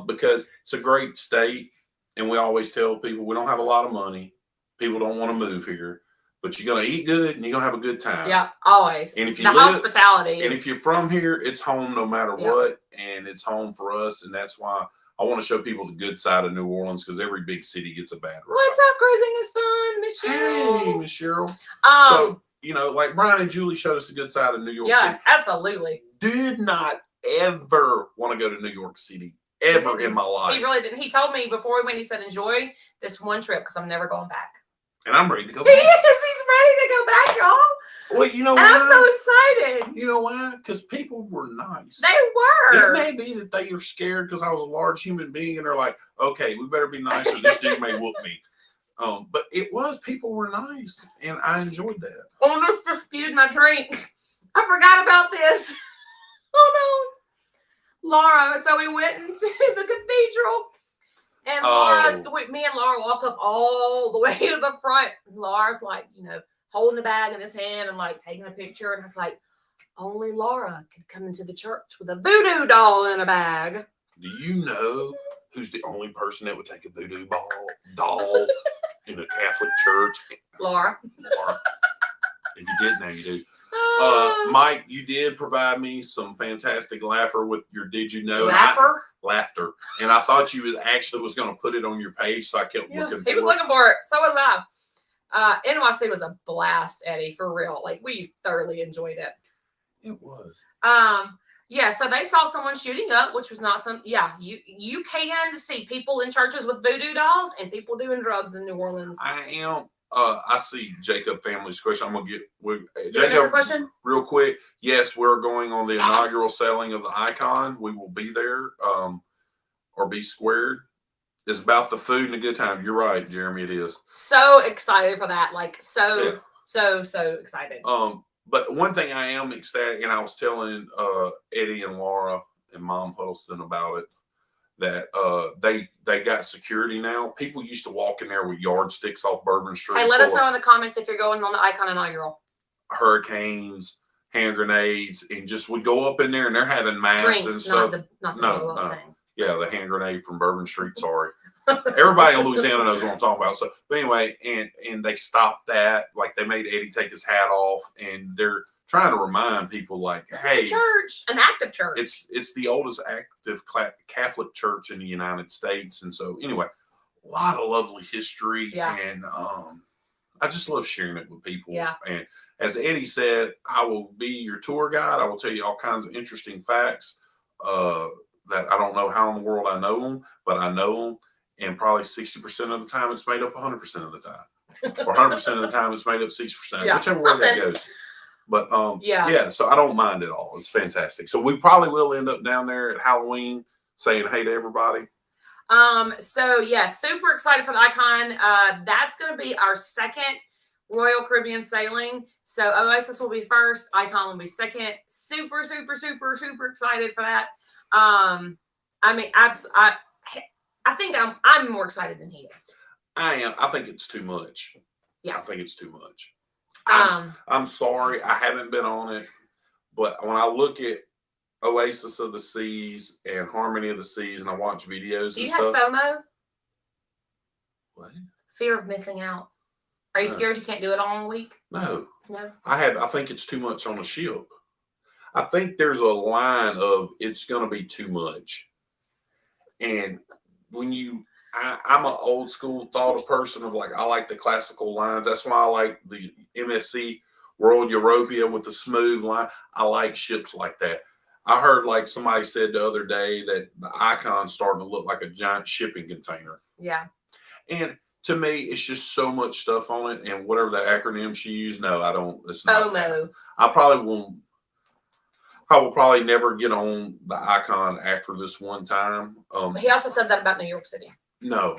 Because it's a great state. And we always tell people we don't have a lot of money. People don't want to move here. But you're going to eat good and you're going to have a good time. Yeah, always. And if you hospitality. And if you're from here, it's home no matter what. And it's home for us. And that's why I want to show people the good side of New Orleans because every big city gets a bad rap. What's up, cruising is fun, Miss Cheryl? Hey, Miss Cheryl. So, like Brian and Julie showed us the good side of New York City. Yes, absolutely. Did not ever want to go to New York City ever in my life. He really didn't. He told me before we went, he said, enjoy this one trip because I'm never going back. And I'm ready to go back. He is. He's ready to go back, y'all. Well, you know why? I'm so excited. You know why? Because people were nice. They were. It may be that they are scared because I was a large human being and they're like, okay, we better be nice or this dude may whoop me. But people were nice and I enjoyed that. Almost just spewed my drink. I forgot about this. Oh no. Laura, so we went into the cathedral. And me and Laura walk up all the way to the front. And Laura's like, holding the bag in his hand and like taking a picture. And I was like, only Laura could come into the church with a voodoo doll in a bag. Do you know who's the only person that would take a voodoo doll in a Catholic church? Laura. If you didn't know, you do. Mike, you did provide me some fantastic laughter with your did you know laughter, and I thought you was going to put it on your page, so I kept looking for it. He was looking for it. So was I. NYC was a blast, Eddie, for real. Like we thoroughly enjoyed it. It was. So they saw someone shooting up, which was not some. Yeah, you can see people in churches with voodoo dolls and people doing drugs in New Orleans. I see Jacob family's question. I'm going to get Jacob question real quick. Yes, we're going on the inaugural selling of the Icon. We will be there or be squared. It's about the food and a good time. You're right, Jeremy. It is. So excited for that. Like so excited. But one thing I am excited, and I was telling Eddie and Laura and Mom Huddleston about it, that they got security now. People used to walk in there with yardsticks off Bourbon Street. Hey, let us know in the comments if you're going on the Icon inaugural. Hurricanes, hand grenades, and just would go up in there and they're having masks and stuff. Not the thing. Yeah, the hand grenade from Bourbon Street. Sorry. Everybody in Louisiana knows what I'm talking about. So, but anyway, and they stopped that. Like they made Eddie take his hat off, and they're trying to remind people, like, hey, church, an active church. It's the oldest active Catholic church in the United States, and so anyway, a lot of lovely history, and I just love sharing it with people. Yeah. And as Eddie said, I will be your tour guide. I will tell you all kinds of interesting facts that I don't know how in the world I know them, but I know them. And probably 60% of the time it's made up 100% of the time. Or 100% of the time it's made up 60%, whichever way that goes. But so I don't mind at all. It's fantastic. So we probably will end up down there at Halloween saying hey to everybody. Super excited for the Icon. That's going to be our second Royal Caribbean sailing. So Oasis will be first, Icon will be second. Super, super, super, super excited for that. I think I'm more excited than he is. I am. I think it's too much. Yeah. I think it's too much. I'm sorry. I haven't been on it. But when I look at Oasis of the Seas and Harmony of the Seas and I watch videos Do you have FOMO? What? Fear of missing out. Are you scared you can't do it all in a week? No. No. I think it's too much on a ship. I think there's a line of it's going to be too much. And when I'm an old school thought of person of like, I like the classical lines. That's why I like the MSC World Europia with the smooth line. I like ships like that. I heard like somebody said the other day that the Icon's starting to look like a giant shipping container. Yeah. And to me, it's just so much stuff on it. And whatever that acronym she used, no, I don't. It's not. FOMO. I will probably never get on the Icon after this one time. He also said that about New York City. No,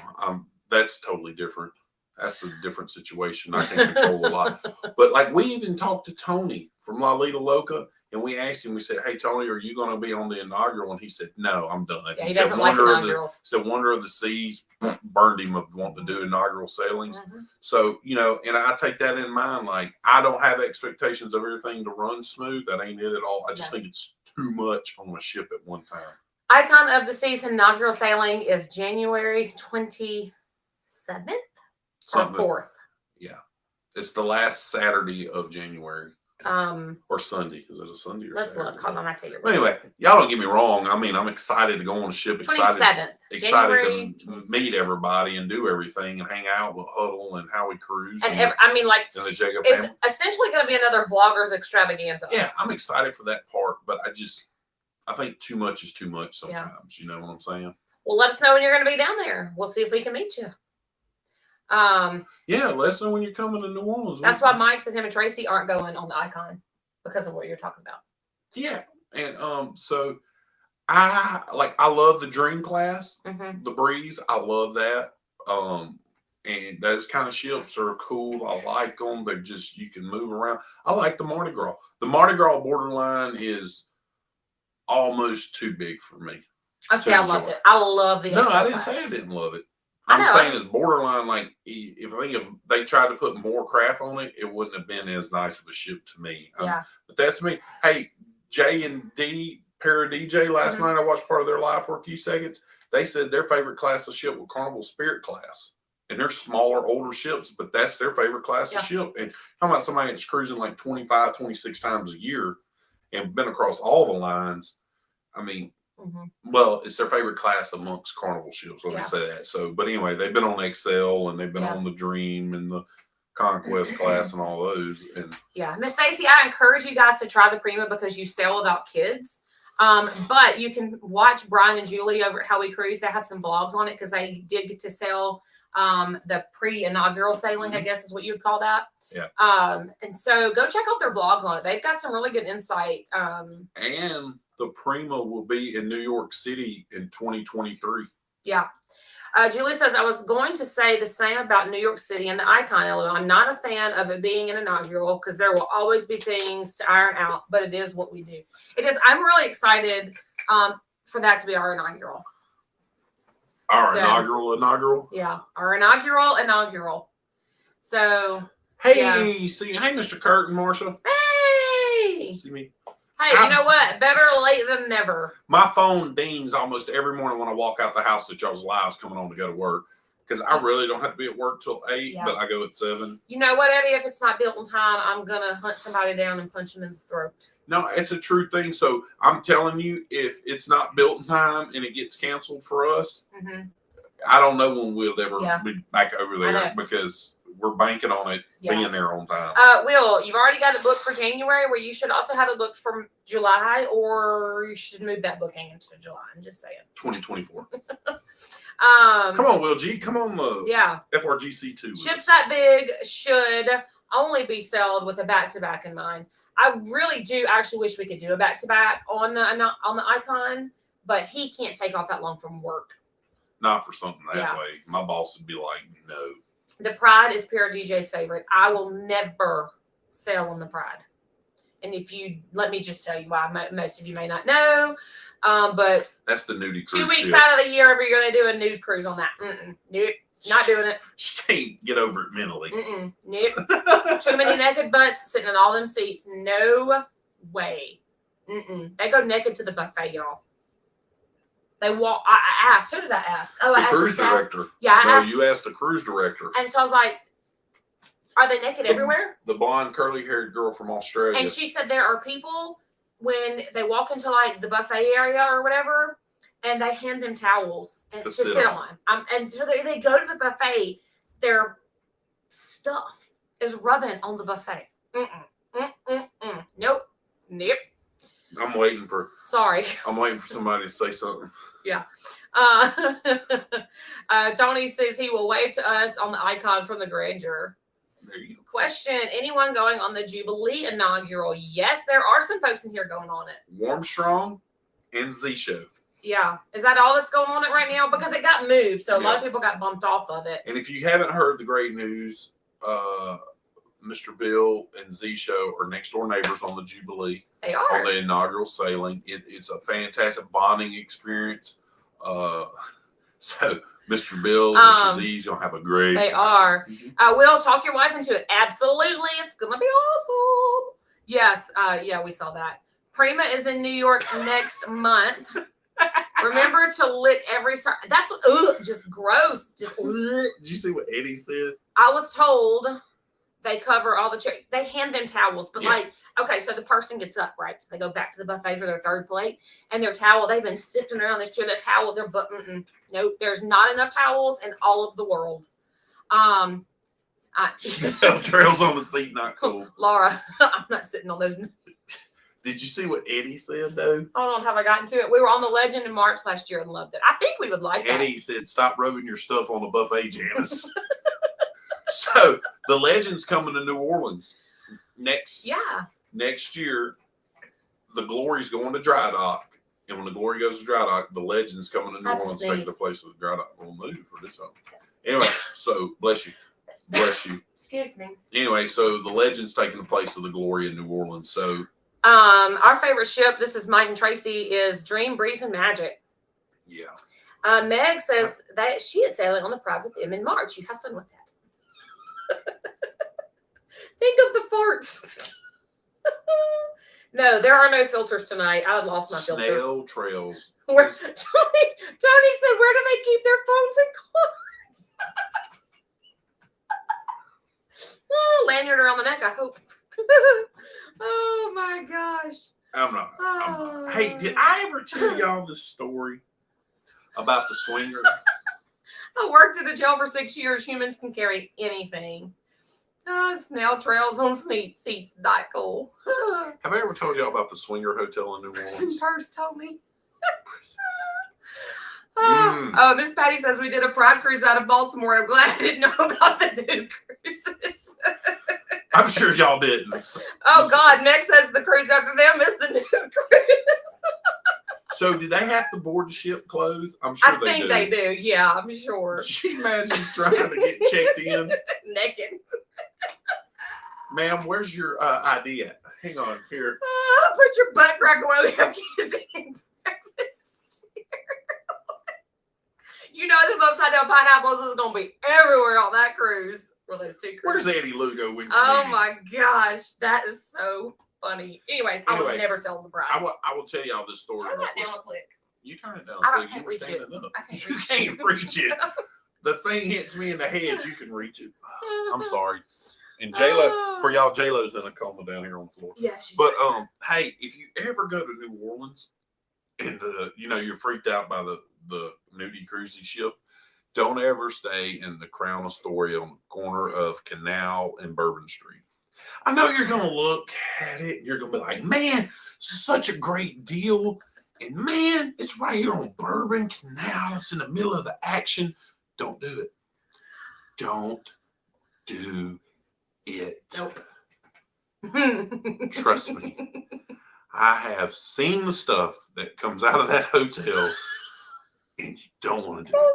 that's totally different. That's a different situation. I can control a lot. But like we even talked to Tony from La Lita Loca, and we asked him, we said, "Hey Tony, are you going to be on the inaugural?" And he said, "No, I'm done." Yeah, he doesn't like inaugurals. Said Wonder of the Seas burned him of wanting to do inaugural sailings. Mm-hmm. So, and I take that in mind. Like I don't have expectations of everything to run smooth. That ain't it at all. I just think it's too much on a ship at one time. Icon of the Seas inaugural sailing is January 27th or 4th. Yeah. It's the last Saturday of January. Or Sunday. Is it a Sunday or let's Saturday? Look. Hold on, I tell you. Anyway, y'all don't get me wrong. I mean, I'm excited to go on a ship. Excited to meet everybody and do everything and hang out with Huddle and how we cruise. And the Jacob it's family. Essentially going to be another vloggers extravaganza. Yeah, I'm excited for that part, but I think too much is too much sometimes. Yeah. You know what I'm saying? Well, let us know when you're going to be down there. We'll see if we can meet you. Yeah, let us know when you're coming to New Orleans. That's why Mike said him and Tracy aren't going on the Icon because of what you're talking about. Yeah, and so I love the Dream class, the Breeze. I love that. And those kind of ships are cool. I like them. They're just, you can move around. I like the Mardi Gras. The Mardi Gras borderline is almost too big for me. I loved it. I love the No, I didn't say I didn't love it. I'm saying it's borderline. Like if they tried to put more crap on it, it wouldn't have been as nice of a ship to me. Yeah. But that's me. Hey, J and D, Para DJ, last night I watched part of their live for a few seconds. They said their favorite class of ship was Carnival Spirit class. And they're smaller, older ships, but that's their favorite class of ship. And talking about somebody that's cruising like 25, 26 times a year and been across all the lines. I mean, well, it's their favorite class amongst Carnival ships. Let me say that. So, but anyway, they've been on Excel and they've been on the Dream and the Conquest class and all those. And Miss Stacy, I encourage you guys to try the Prima because you sail without kids. But you can watch Brian and Julie over at How We Cruise. They have some vlogs on it because they did get to sail the pre-inaugural sailing, I guess is what you would call that. Yeah. And so go check out their vlogs on it. They've got some really good insight. And the Prima will be in New York City in 2023. Yeah. Julie says, I was going to say the same about New York City and the Icon. I'm not a fan of it being an inaugural because there will always be things to iron out, but it is what we do. It is. I'm really excited for that to be our inaugural. Inaugural? Yeah. Our inaugural. So. Hey, hey, Mr. Kurt and Marsha. Hey. See me? Hey, you know what? Better late than never. My phone dings almost every morning when I walk out the house that y'all's live's coming on to go to work. Because I really don't have to be at work till 8, but I go at 7. You know what, Eddie? If it's not built in time, I'm going to hunt somebody down and punch them in the throat. No, it's a true thing. So I'm telling you, if it's not built in time and it gets canceled for us, I don't know when we'll ever be back over there because we're banking on it being there on time. Will, you've already got it booked for January, where you should also have it booked for July, or you should move that booking into July. I'm just saying. 2024. Come on, Will G. Come on, FRGC 2. Ships that big should only be sailed with a back-to-back in mind. I really do actually wish we could do a back-to-back on the Icon, but he can't take off that long from work. Not for something that way. My boss would be like, no. The Pride is Pierre DJ's favorite. I will never sail on the Pride. And let me just tell you why. Most of you may not know, but that's the nudie cruise. 2 weeks out of the year, you're going to do a nude cruise on that. Nope, not doing it. She can't get over it mentally. Nope. Too many naked butts sitting in all them seats. No way. They go naked to the buffet, y'all. They walk. I asked. Who did I ask? Oh, I asked the cruise director. Yeah, you asked the cruise director. And so I was like, "Are they naked everywhere?" The blonde, curly-haired girl from Australia. And she said there are people when they walk into like the buffet area or whatever, and they hand them towels and to sit on. And so they go to the buffet, their stuff is rubbing on the buffet. Nope. I'm waiting for somebody to say something. Yeah. Tony says he will wave to us on the icon from the grandeur. There you go. Question: anyone going on the Jubilee inaugural? Yes, there are some folks in here going on it. Warmstrong and Z Show. Yeah. Is that all that's going on it right now? Because it got moved, so a lot of people got bumped off of it. And if you haven't heard the great news, Mr. Bill and Z Show are next door neighbors on the Jubilee. They are. On the inaugural sailing. It's a fantastic bonding experience. So Mr. Bill and Mr. Z's going to have a great time. They are. Will, talk your wife into it. Absolutely. It's going to be awesome. Yes. Yeah, we saw that. Prima is in New York next month. Remember to lick every side. That's just gross. Just, Did you see what Eddie said? I was told they cover all the they hand them towels, but okay, so the person gets up, right? So they go back to the buffet for their third plate, and their towel, they've been sifting around this chair, the towel, nope, there's not enough towels in all of the world. Trails on the seat, not cool. Laura, I'm not sitting on those. Did you see what Eddie said, though? Hold on, have I gotten to it? We were on the Legend in March last year and loved it. I think we would like that. Eddie said, stop rubbing your stuff on the buffet, Janice. So, the Legend's coming to New Orleans next year. The Glory's going to Dry Dock. And when the Glory goes to Dry Dock, the Legend's coming to New Orleans to take the place of the Dry Dock. We'll move for this one. Anyway, so, bless you. Bless you. Excuse me. Anyway, so the Legend's taking the place of the Glory in New Orleans. So, our favorite ship, this is Mike and Tracy, is Dream, Breeze, and Magic. Yeah. Meg says that she is sailing on the Pride with them in March. You have fun with that. Think of the farts. No, there are no filters tonight. I lost my filter. Snail trails. Tony said, where do they keep their phones and cards? Lanyard around the neck, I hope. Oh my gosh. I'm not. Hey, did I ever tell y'all this story about the swinger? I worked at a jail for 6 years. Humans can carry anything. Snail trails on seats, not cool. Have I ever told y'all about the swinger hotel in New Orleans? Prison Purse told me. Miss Patty says we did a Pride cruise out of Baltimore. I'm glad I didn't know about the new cruises. I'm sure y'all didn't. Oh, God. Meg says the cruise after them is the new cruise. So, do they have to board the ship closed? I'm sure they do. I think they do. Yeah, I'm sure. Can you imagine trying to get checked in? Naked. Ma'am, where's your ID at? Hang on, here. Put your butt crack away. We have kids eating breakfast. You know them upside down pineapples is going to be everywhere on that cruise. Or those two cruises. Where's Eddie Lugo when you Oh my gosh, that is so funny. Anyways, I would never sell the Bride. I will tell y'all this story. Turn that down a click. You turn it down a click. You were standing up. You can't reach it. The thing hits me in the head. You can reach it. I'm sorry. And J-Lo, for y'all, J-Lo's in a coma down here on the floor. Yeah, but hey, if you ever go to New Orleans and you're freaked out by the nudie cruising ship, don't ever stay in the Crown Astoria on the corner of Canal and Bourbon Street. I know you're going to look at it. And you're going to be like, man, such a great deal. And man, it's right here on Bourbon Canal. It's in the middle of the action. Don't do it. Don't do it. Nope. Trust me. I have seen the stuff that comes out of that hotel, and you don't want to do it.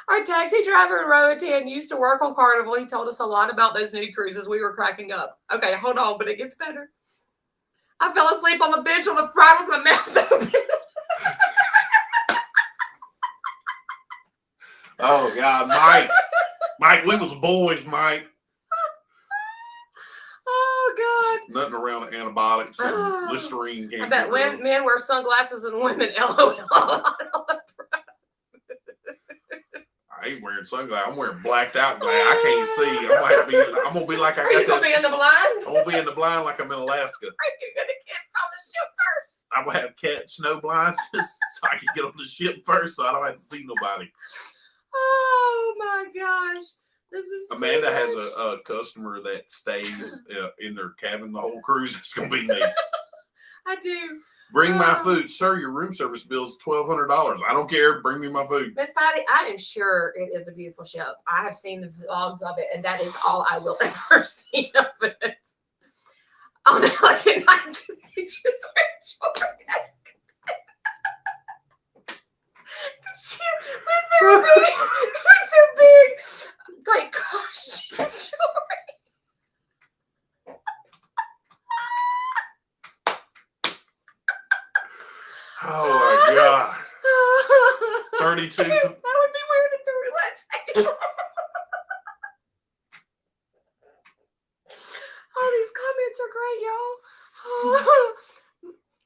Our taxi driver in Roatan used to work on Carnival. He told us a lot about those nudie cruises. We were cracking up. Okay, hold on, but it gets better. I fell asleep on the bench on the Pride with my mouth open. Oh, God, Mike, we was boys, Mike. Oh, God. Nothing around antibiotics and Listerine. I bet men wear sunglasses and women LOL. I ain't wearing sunglasses. I'm wearing blacked out glass. I can't see. I'm gonna be like I got that. Are you gonna be in the blind? I'm gonna be in the blind like I'm in Alaska. Are you gonna get all the I'm gonna have cat snow blind just so I can get on the ship first, so I don't have to see nobody. Oh my gosh, this is Amanda has a customer that stays in their cabin the whole cruise. It's gonna be me. I do. Bring my food, sir. Your room service bill is $1,200. I don't care. Bring me my food. Miss Patty, I am sure it is a beautiful ship. I have seen the vlogs of it, and that is all I will ever see of it. On like at night, beaches with their big, like costume jewelry. Oh my God. 32. That would be weird at the roulette table. Oh, these comments are great, y'all.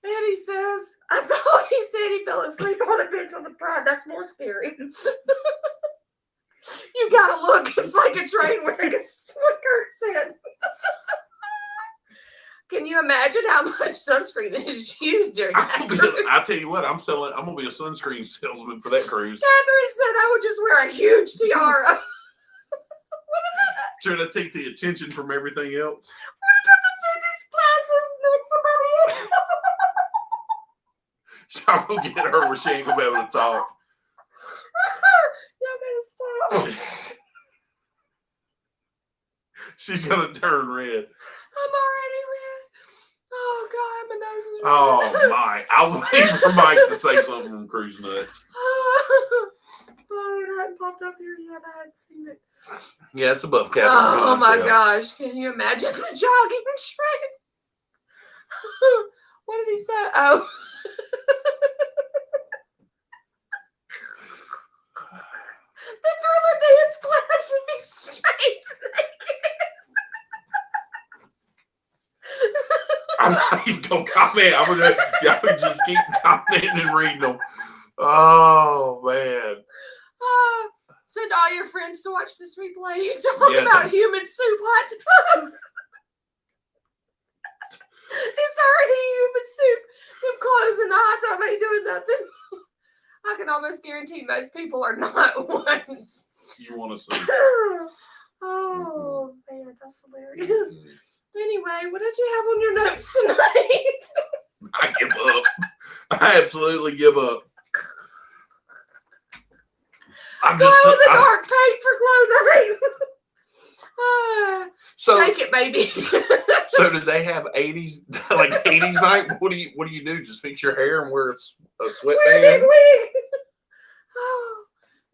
Eddie says, I thought he said he fell asleep on a bench on the Pride. That's more scary. You gotta look. It's like a train wreck. It's what Kurt said. Can you imagine how much sunscreen is used during that cruise? I tell you what, I'm gonna be a sunscreen salesman for that cruise. Catherine said I would just wear a huge tiara. Trying to take the attention from everything else. What about the fitness classes next to somebody else? Y'all gonna get her where she ain't gonna be able to talk. Y'all gotta stop. She's gonna turn red. I'm already red. Oh God, my nose is red. Oh my! I'll wait for Mike to say something from Cruise Nuts. Oh, it hadn't popped up here yet. I hadn't seen it. Yeah, it's above Catherine. Oh my gosh! Can you imagine the jogging train? What did he say? Oh. The thriller dance class would be straight. I'm not even gonna comment. Y'all can just keep commenting and reading them. Oh man. Send all your friends to watch this replay. You talk about human soup hot tubs. It's already human soup. Them clothes in the hot tub ain't doing nothing. I can almost guarantee most people are not ones. You want to see? Oh man, that's hilarious. Anyway, what did you have on your notes tonight? I give up. I absolutely give up. I'm Glow just in the dark paint for glow night. so Shake it, baby. So did they have 80s like 80s night? What do you do? Just fix your hair and wear a sweatband? Wear a big wig. Oh.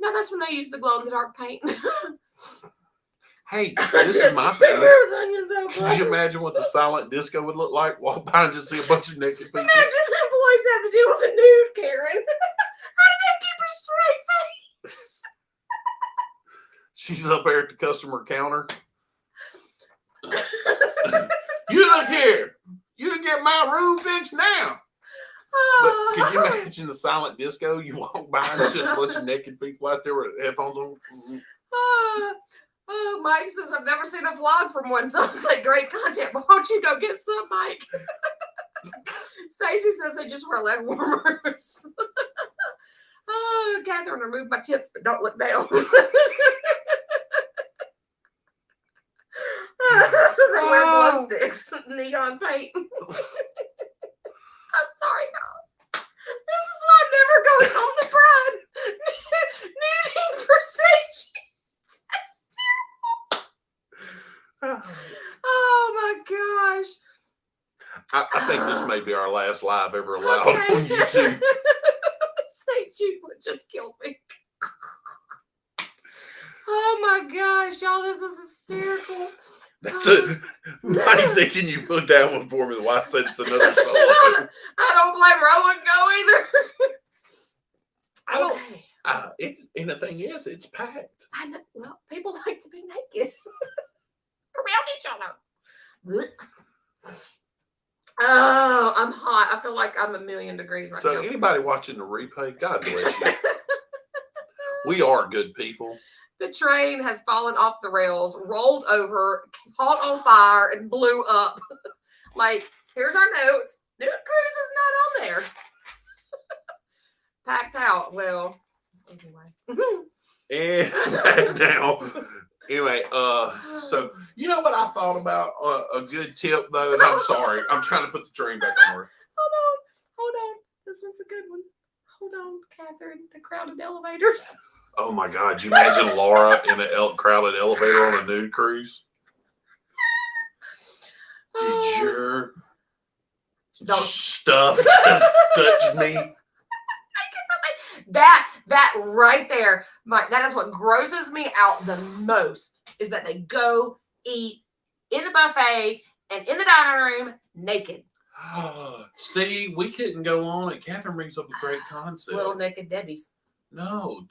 No, that's when they use the glow in the dark paint. Hey, this is my thing. Could you imagine what the silent disco would look like? Walk by and just see a bunch of naked people. Imagine the boys have to deal with a nude Karen. How do they keep a straight face? She's up there at the customer counter. You look here. You can get my room fixed now. But could you imagine the silent disco? You walk by and there's just a bunch of naked people out there with headphones on. Mike says, I've never seen a vlog from one. Sounds like great content. Why don't you go get some, Mike? Stacy says they just wear leg warmers. Catherine, remove my tips, but don't look down. They wear glow sticks, neon paint. I'm sorry, y'all. This is why I'm never going on the Pride. Nuding for safety. Oh my gosh. I think this may be our last live ever allowed on YouTube. St. Jude would just kill me. Oh my gosh, y'all, this is hysterical. That's it. Mike said, can you put that one for me? The wife said it's another solo. I don't blame her. I wouldn't go either. Okay. And the thing is, it's packed. I know. Well, people like to be naked around each other. Oh, I'm hot. I feel like I'm 1,000,000 degrees right now. So anybody watching the replay, God bless you. We are good people. The train has fallen off the rails, rolled over, caught on fire, and blew up. Like, here's our notes. Nude cruise is not on there. Packed out. Well, anyway. And now, anyway, so you know what I thought about a good tip though, and I'm sorry, I'm trying to put the train back on. Hold on. This one's a good one. Hold on, Catherine. The crowded elevators. Oh my God! You imagine Laura in a crowded elevator on a nude cruise? Did your stuff just touch me? That right there, that is what grosses me out the most, is that they go eat in the buffet and in the dining room naked. See, we couldn't go on it. Catherine brings up a great concept. Little naked Debbie's. No,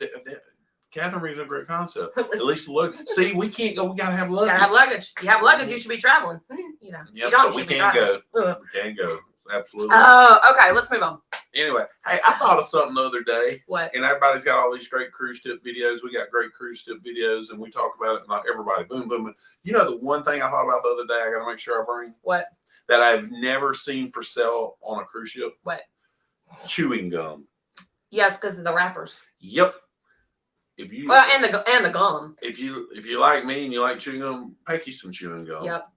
Catherine brings up a great concept. At least look. See, we can't go. We gotta have luggage. Gotta have luggage. You have luggage, you should be traveling. You know. Yep, you don't so we can't go. We can't go. Absolutely. Okay, let's move on. Anyway, hey, I thought of something the other day. What? And everybody's got all these great cruise tip videos. We got great cruise tip videos, and we talk about it. Not everybody, boom, boom, boom. You know, the one thing I thought about the other day, I got to make sure I bring. What? That I've never seen for sale on a cruise ship. What? Chewing gum. Yes, because of the wrappers. Yep. If you and the gum. If you like me and you like chewing gum, pack you some chewing gum. Yep.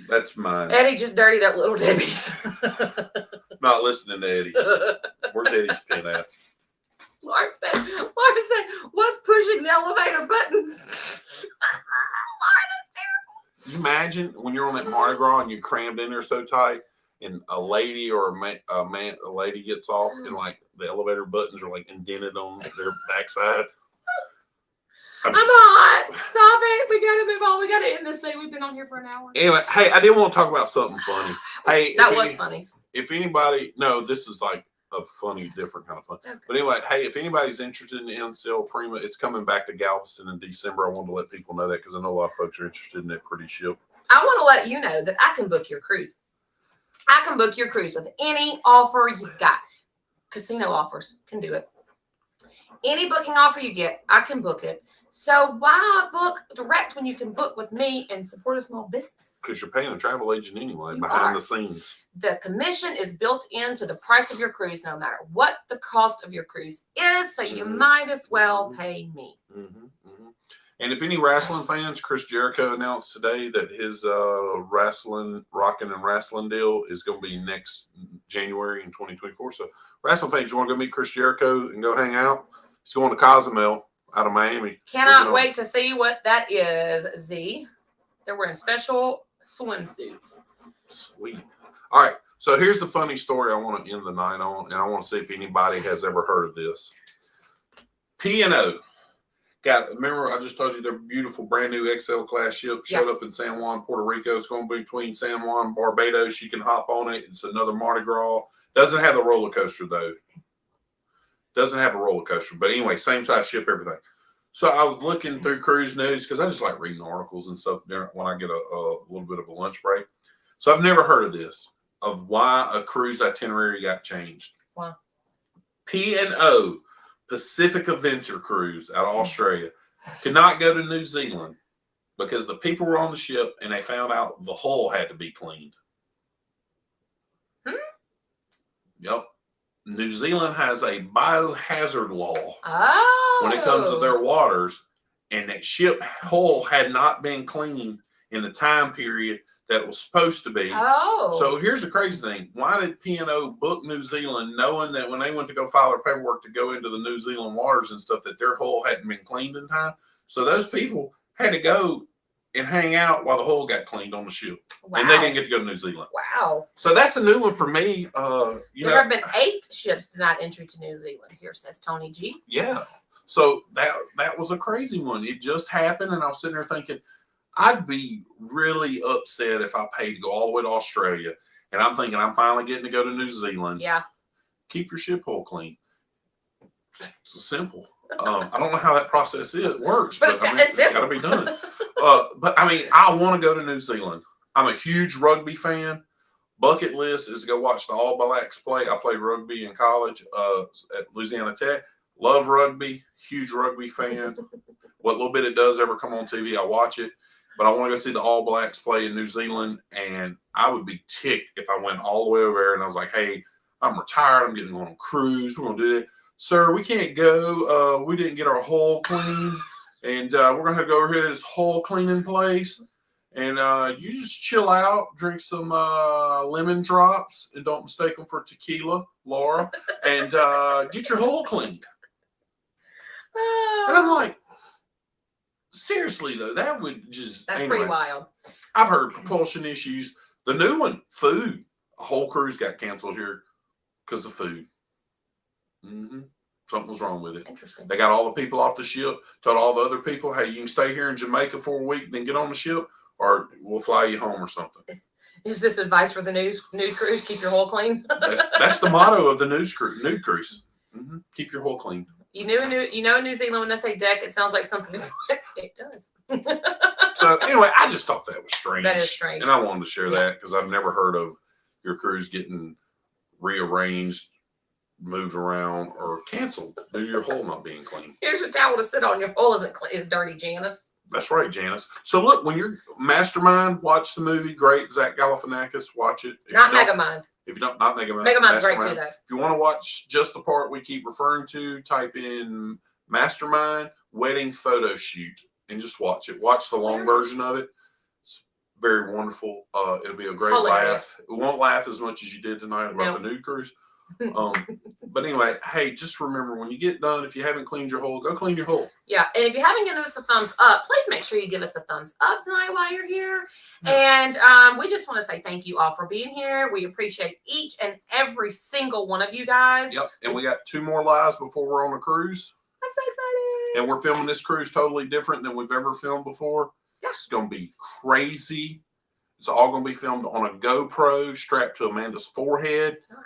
That's mine. Eddie just dirtied up Little Debbie's. Not listening to Eddie. Where's Eddie's pen at? Laura said, what's pushing the elevator buttons? Laura, that's terrible. You imagine when you're on that Mardi Gras and you're crammed in there so tight, and a lady or a lady gets off, and like the elevator buttons are like indented on their backside. I'm hot. Stop it. We gotta move on. We gotta end this thing. We've been on here for an hour. Anyway, hey, I did want to talk about something funny. Hey, that was funny. If anybody, no, this is like a funny, different kind of fun. Okay. But anyway, hey, if anybody's interested in NCL Prima, it's coming back to Galveston in December. I wanted to let people know that because I know a lot of folks are interested in that pretty ship. I want to let you know that I can book your cruise. I can book your cruise with any offer you got. Casino offers can do it. Any booking offer you get, I can book it. So why book direct when you can book with me and support a small business? Because you're paying a travel agent anyway, behind the scenes. The commission is built into the price of your cruise, no matter what the cost of your cruise is. So you might as well pay me. And if any wrestling fans, Chris Jericho announced today that his rocking and wrestling deal is going to be next January in 2024. So wrestling fans, you want to go meet Chris Jericho and go hang out? He's going to Cozumel out of Miami. Cannot wait to see what that is, Z. They're wearing special swimsuits. Sweet. All right. So here's the funny story I want to end the night on, and I want to see if anybody has ever heard of this. P&O. Remember, I just told you their beautiful brand new XL class ship showed up in San Juan, Puerto Rico. It's going to be between San Juan and Barbados. You can hop on it. It's another Mardi Gras. Doesn't have the roller coaster, though. Doesn't have a roller coaster. But anyway, same size ship, everything. So I was looking through cruise news because I just like reading articles and stuff when I get a little bit of a lunch break. So I've never heard of this, of why a cruise itinerary got changed. Wow. P&O, Pacific Adventure Cruise out of Australia, could not go to New Zealand because the people were on the ship and they found out the hull had to be cleaned. Yep. New Zealand has a biohazard law when it comes to their waters, and that ship hull had not been cleaned in the time period that it was supposed to be. So here's the crazy thing. Why did P&O book New Zealand knowing that when they went to go file their paperwork to go into the New Zealand waters and stuff that their hull hadn't been cleaned in time? So those people had to go and hang out while the hull got cleaned on the ship. Wow. And they didn't get to go to New Zealand. Wow. So that's a new one for me. There have been 8 ships denied entry to New Zealand here, says Tony G. Yeah. So that was a crazy one. It just happened, and I was sitting there thinking, I'd be really upset if I paid to go all the way to Australia, and I'm thinking I'm finally getting to go to New Zealand. Yeah. Keep your ship hull clean. It's simple. I don't know how that process works, but it's got to be done. But I mean, I want to go to New Zealand. I'm a huge rugby fan. Bucket list is to go watch the All Blacks play. I played rugby in college at Louisiana Tech. Love rugby. Huge rugby fan. What little bit it does ever come on TV, I watch it. but I want to go see the All Blacks play in New Zealand, and I would be ticked if I went all the way over there and I was like, hey, I'm retired. I'm getting on a cruise. We're going to do it. Sir, we can't go. We didn't get our hull cleaned, and we're going to have to go over here to this hull cleaning place. And you just chill out, drink some lemon drops, and don't mistake them for tequila, Laura, and get your hull cleaned. And I'm like, seriously, though, that would just... That's pretty wild. I've heard propulsion issues. The new one, food. A whole cruise got canceled here because of food. Something was wrong with it. Interesting. They got all the people off the ship, told all the other people, hey, you can stay here in Jamaica for a week, then get on the ship, or we'll fly you home or something. Is this advice for the new cruise? Keep your hull clean. That's the motto of the new cruise. Keep your hull clean. You know, in New Zealand when they say deck, it sounds like something. It does. So anyway, I just thought that was strange. That is strange, and I wanted to share that because I've never heard of your cruise getting rearranged, moved around, or canceled due to your hull not being clean. Here's a towel to sit on. Your hull is dirty, Janice. That's right, Janice. So look, when you're Mastermind, watch the movie. Great, Zach Galifianakis. Watch it. Not Megamind. If you don't, not Megamind. Megamind's great too, though. If you want to watch just the part we keep referring to, type in Mastermind wedding photo shoot and just watch it. Watch the long version of it. It's very wonderful. It'll be a great laugh. It won't laugh as much as you did tonight about the nude cruise. But anyway, hey, just remember when you get done, if you haven't cleaned your hull, go clean your hull. Yeah, and if you haven't given us a thumbs up, please make sure you give us a thumbs up tonight while you're here. And we just want to say thank you all for being here. We appreciate each and every single one of you guys. Yep, and we got 2 more lives before we're on a cruise. I'm so excited. And we're filming this cruise totally different than we've ever filmed before. Yeah. It's going to be crazy. It's all going to be filmed on a GoPro strapped to Amanda's forehead. It's not.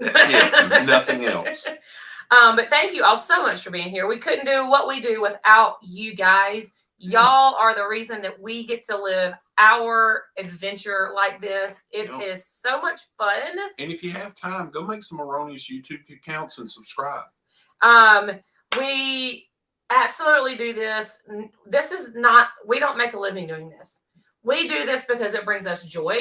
That's it. Nothing else. But thank you all so much for being here. We couldn't do what we do without you guys. Y'all are the reason that we get to live our adventure like this. It is so much fun. And if you have time, go make some erroneous YouTube accounts and subscribe. We absolutely do this. This is not, we don't make a living doing this. We do this because it brings us joy,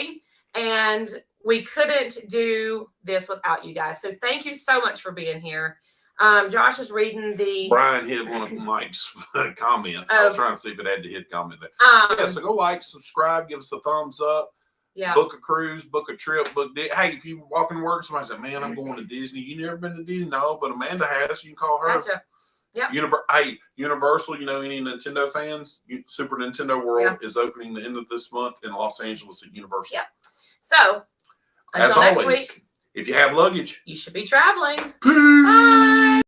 and we couldn't do this without you guys. So thank you so much for being here. Josh is reading the... Brian hit one of Mike's comments. I was trying to see if it had to hit comment there. So go like, subscribe, give us a thumbs up. Yeah. Book a cruise, book a trip, hey, if you walk in work, somebody said, man, I'm going to Disney. You never been to Disney? No, but Amanda has. You can call her. Gotcha. Yep. Universal, any Nintendo fans, Super Nintendo World is opening the end of this month in Los Angeles at Universal. Yeah. So, until next week, if you have luggage, you should be traveling. Peace. Bye.